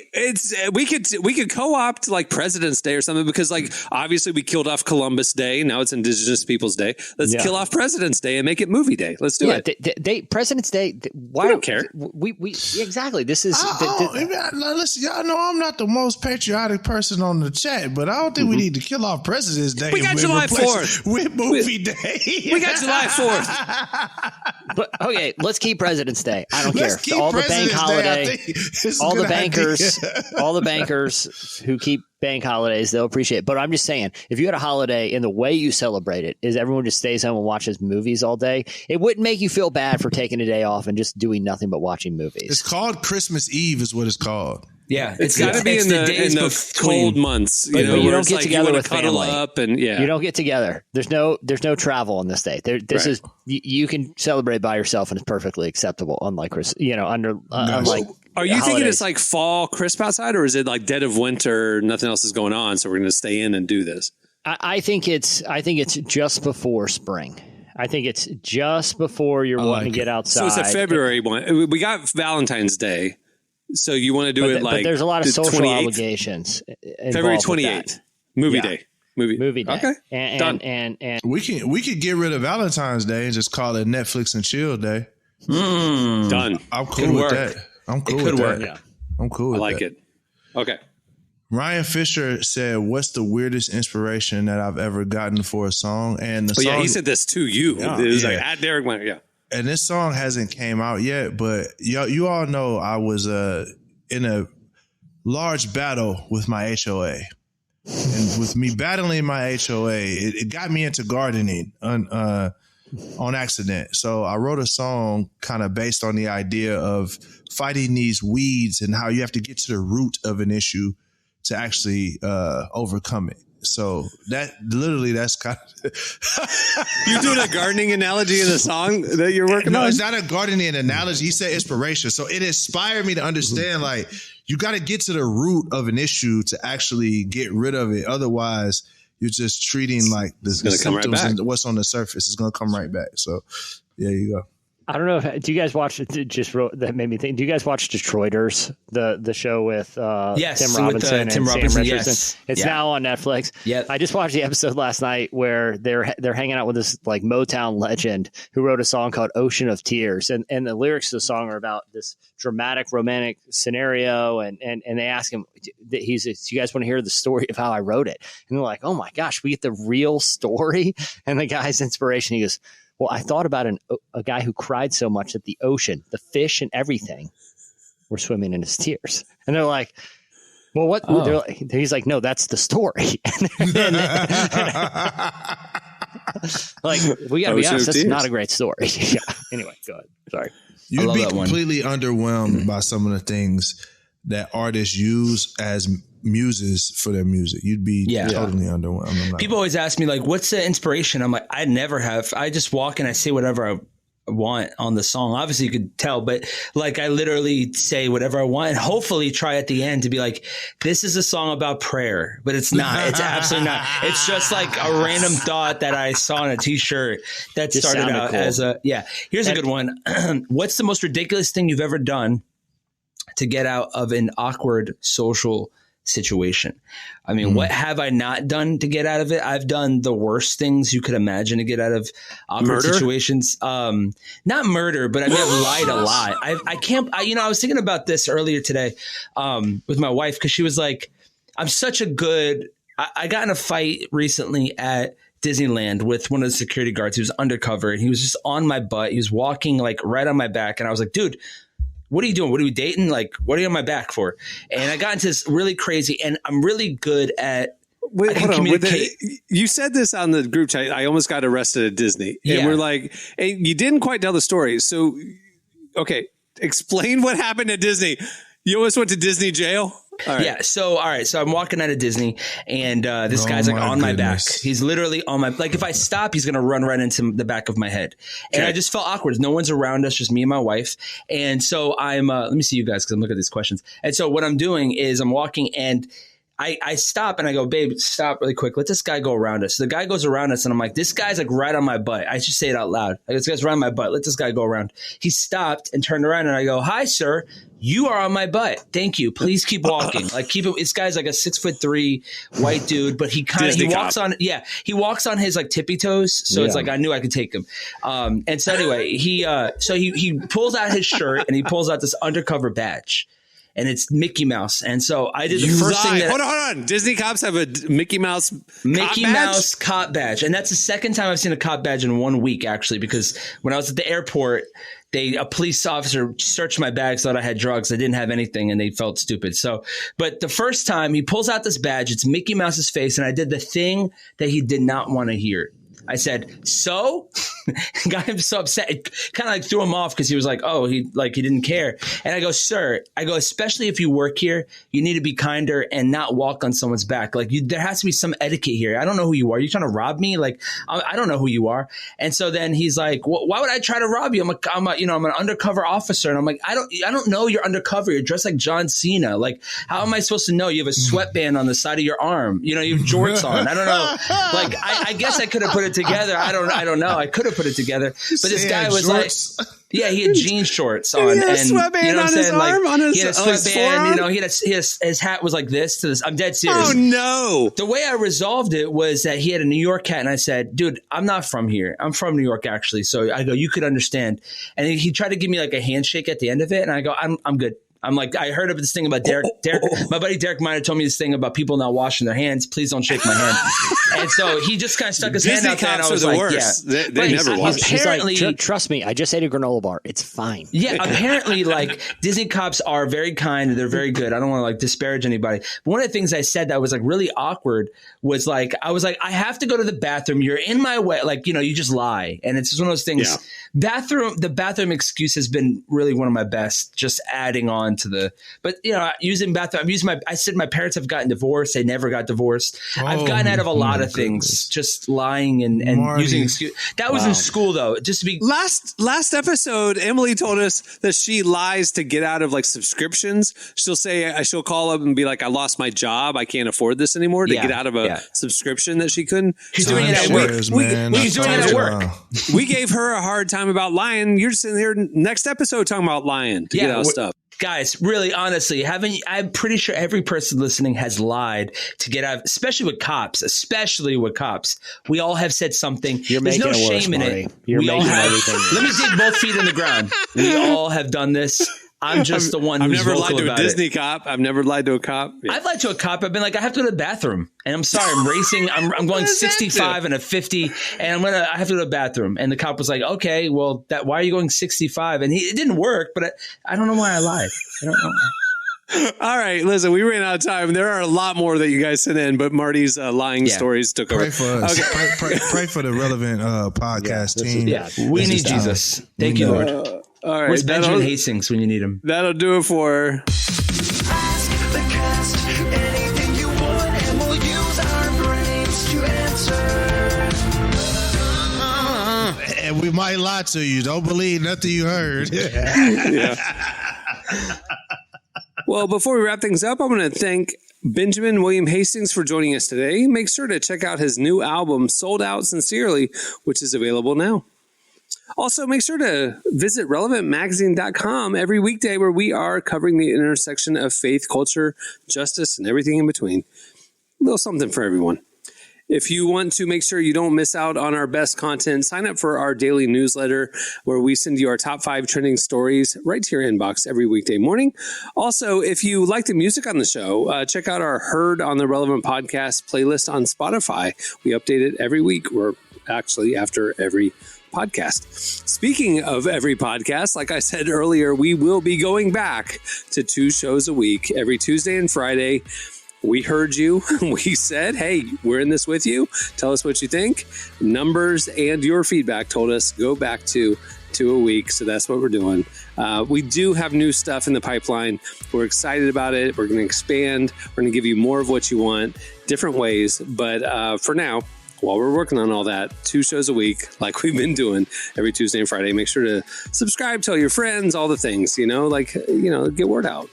we could co-opt like President's Day or something, because like obviously we killed off Columbus Day. Now it's Indigenous Peoples Day. Let's kill off President's Day and make it movie day. Let's do it. President's Day. Why don't care? We exactly. This is. Listen, y'all know I'm not the most patriotic person on the chat, but I don't think we need to kill off President's Day. We got July 4th with movie day. We got July 4th. But okay, let's keep President's Day. I don't care. All the bank holiday. All the bankers who keep bank holidays, they'll appreciate it. But I'm just saying, if you had a holiday and the way you celebrate it is everyone just stays home and watches movies all day, it wouldn't make you feel bad for taking a day off and just doing nothing but watching movies. It's called Christmas Eve is what it's called. Yeah, it's got to be in the cold months. But you don't get together with family. Up and you don't get together. There's no travel on this day. This is you can celebrate by yourself and it's perfectly acceptable. Unlike unlike. Are you thinking it's like fall crisp outside, or is it like dead of winter? Nothing else is going on, so we're going to stay in and do this. I think it's just before spring. I think it's just before you're wanting to get outside. So it's a February one. We got Valentine's Day. So you want to do it like, but there's a lot of social 28th? Obligations. February 28th, movie day. Movie day. Okay, done. And we could get rid of Valentine's Day and just call it Netflix and chill day. Done. I'm cool with that. I'm cool with that. Yeah. I'm cool with that. I like it. Okay. Ryan Fisher said, "What's the weirdest inspiration that I've ever gotten for a song?" And the song, yeah, he said this to you. Yeah, it was like at Derek Meyer. Yeah. And this song hasn't came out yet, but you all know I was in a large battle with my HOA. And with me battling my HOA, it got me into gardening on accident. So I wrote a song kind of based on the idea of fighting these weeds and how you have to get to the root of an issue to actually overcome it. So that's kind of you doing a gardening analogy in the song that you're working on? No, it's not a gardening analogy. He said inspiration. So it inspired me to understand like you got to get to the root of an issue to actually get rid of it. Otherwise, you're just treating like the symptoms and what's on the surface is going to come right back. So there you go. I don't know. Do you guys watch? That made me think. Do you guys watch Detroiters, the show with Tim Robinson and Sam Richardson? Yes. It's now on Netflix. Yeah, I just watched the episode last night where they're hanging out with this like Motown legend who wrote a song called "Ocean of Tears," and the lyrics of the song are about this dramatic romantic scenario, and they ask him, "Do you guys want to hear the story of how I wrote it?" And they're like, "Oh my gosh, we get the real story." And the guy's inspiration, he goes, "Well, I thought about a guy who cried so much that the ocean, the fish and everything were swimming in his tears." And they're like, "Well, what?" Oh. He's like, "No, that's the story." Like, we got to be honest, that's not a great story. Yeah. Anyway, go ahead. Sorry. You'd be completely underwhelmed by some of the things that artists use as muses for their music. You'd be totally underwhelmed. People always ask me like, what's the inspiration? I'm like, I never have. I just walk and I say whatever I want on the song. Obviously you could tell, but like I literally say whatever I want and hopefully try at the end to be like, this is a song about prayer, but it's not. It's absolutely not. It's just like a random thought that I saw on a t-shirt that just started out cool. As here's a good one. What's the most ridiculous thing you've ever done to get out of an awkward social situation? I mean, what have I not done to get out of it? I've done the worst things you could imagine to get out of awkward situations. Not murder, but I mean, I've lied a lot. I was thinking about this earlier today with my wife because she was like, I'm such a good, I got in a fight recently at Disneyland with one of the security guards. He was undercover and he was just on my butt. He was walking like right on my back. And I was like, dude, what are you doing? What are we dating? Like, what are you on my back for? And I got into this really crazy, and I'm really good at communicate. You said this on the group chat. I almost got arrested at Disney. And we're like, and you didn't quite tell the story. So, okay, explain what happened at Disney. You almost went to Disney jail? All right. Yeah. So, all right. So I'm walking out of Disney and this guy's like on my back. He's literally on my, like if I stop, he's going to run right into the back of my head. And I just felt awkward. No one's around us, just me and my wife. And so I'm, let me see you guys, cause I'm looking at these questions. And so what I'm doing is I'm walking and I stop and I go, babe, stop really quick. Let this guy go around us. So the guy goes around us and I'm like, this guy's like right on my butt. I should say it out loud. Like, this guy's right on my butt. Let this guy go around. He stopped and turned around and I go, hi, sir. You are on my butt. Thank you. Please keep walking. Like keep it. This guy's like a 6'3" white dude, but he walks on. Yeah, he walks on his like tippy toes. So it's like I knew I could take him. And so anyway, he pulls out his shirt and he pulls out this undercover badge. And it's Mickey Mouse. And so I did the first thing that... Hold on. Disney cops have a Mickey Mouse cop badge. And that's the second time I've seen a cop badge in 1 week, actually, because when I was at the airport, a police officer searched my bag, thought I had drugs. I didn't have anything, and they felt stupid. But the first time he pulls out this badge, it's Mickey Mouse's face, and I did the thing that he did not want to hear. I said, so? Got him so upset. It kind of like threw him off because he was like, oh, he didn't care. And I go, sir, especially if you work here, you need to be kinder and not walk on someone's back. Like there has to be some etiquette here. I don't know who you are. You're trying to rob me? Like, I don't know who you are. And so then he's like, well, why would I try to rob you? I'm an undercover officer. And I'm like, I don't know you're undercover. You're dressed like John Cena. Like, how am I supposed to know? You have a sweatband on the side of your arm. You have jorts on. I don't know. Like, I guess I could have put it together. I don't know. I could have put it together. But this guy was shorts. Like, yeah, he had jean shorts on. He had a sweatband on his arm, on his, he had a sweatband. His hat was like this to this. I'm dead serious. Oh, no. The way I resolved it was that he had a New York hat. And I said, dude, I'm not from here. I'm from New York, actually. So I go, you could understand. And he tried to give me like a handshake at the end of it. And I go, I'm good. I'm like, I heard of this thing about Derek. My buddy Derek Miner told me this thing about people not washing their hands. Please don't shake my hand. And so he just kind of stuck his hand out there, and I was like, worst. Yeah. They never wash. Apparently, like, trust me, I just ate a granola bar. It's fine. Yeah, apparently, like Disney cops are very kind. They're very good. I don't want to like disparage anybody. But one of the things I said that was like really awkward was like, I was like, I have to go to the bathroom. You're in my way. Like, you just lie. And it's just one of those things. Yeah. The bathroom excuse has been really one of my best, just adding on to using bathroom. I said my parents have gotten divorced. They never got divorced. I've gotten out of a lot of things, just lying and using excuse. That was in school though. Just to be last episode, Emily told us that she lies to get out of like subscriptions. She'll call up and be like, I lost my job. I can't afford this anymore to get out of a subscription that she couldn't. She's doing it at work. She's doing it at work. We gave her a hard time about lying. You're just sitting here next episode talking about lying to get out of stuff. Guys, really, honestly, I'm pretty sure every person listening has lied to get out, especially with cops. We all have said something. There's no shame in it. Let me dig both feet in the ground. We all have done this. I'm just the one who's vocal about it. I've never lied to a Disney cop. I've never lied to a cop. Yeah. I've lied to a cop. I've been like, I have to go to the bathroom. And I'm sorry, I'm racing. I'm going 65 and a 50. And I have to go to the bathroom. And the cop was like, okay, well, why are you going 65? And it didn't work, but I don't know why I lied. I don't know. All right, listen, we ran out of time. There are a lot more that you guys sent in, but Marty's lying stories took over. Pray for us. Okay. pray for the relevant podcast team. We need Jesus. Thank you, Lord. All right. Where's Benjamin Hastings when you need him? That'll do it for... Ask the cast anything you want, and we'll use our brains to answer. And we might lie to you. Don't believe nothing you heard. Well, before we wrap things up, I want to thank Benjamin William Hastings for joining us today. Make sure to check out his new album, Sold Out Sincerely, which is available now. Also, make sure to visit relevantmagazine.com every weekday, where we are covering the intersection of faith, culture, justice, and everything in between. A little something for everyone. If you want to make sure you don't miss out on our best content, sign up for our daily newsletter, where we send you our top 5 trending stories right to your inbox every weekday morning. Also, if you like the music on the show, check out our Heard on the Relevant podcast playlist on Spotify. We update it every week, or actually after every podcast. Speaking of every podcast, like I said earlier, we will be going back to 2 shows a week, every Tuesday and Friday. We heard you. We said, hey, we're in this with you. Tell us what you think. Numbers and your feedback told us go back to 2 a week. So that's what we're doing. We do have new stuff in the pipeline. We're excited about it. We're going to expand. We're going to give you more of what you want, different ways. But for now, while we're working on all that, 2 shows a week, like we've been doing every Tuesday and Friday. Make sure to subscribe, tell your friends, all the things, get word out.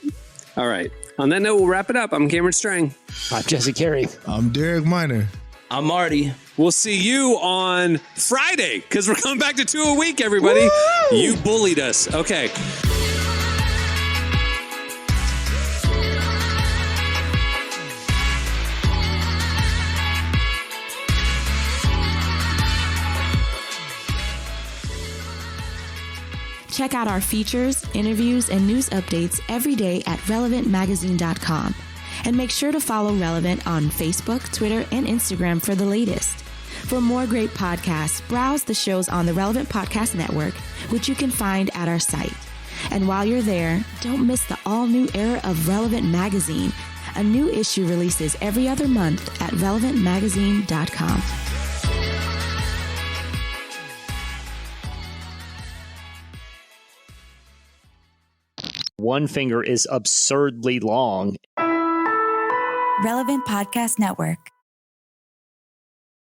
All right. On that note, we'll wrap it up. I'm Cameron Strang. I'm Jesse Carey. I'm Derek Miner. I'm Marty. We'll see you on Friday because we're coming back to 2 a week, everybody. Woo! You bullied us. Okay. Check out our features, interviews, and news updates every day at relevantmagazine.com. And make sure to follow Relevant on Facebook, Twitter, and Instagram for the latest. For more great podcasts, browse the shows on the Relevant Podcast Network, which you can find at our site. And while you're there, don't miss the all-new era of Relevant Magazine. A new issue releases every other month at relevantmagazine.com. One finger is absurdly long. Relevant Podcast Network.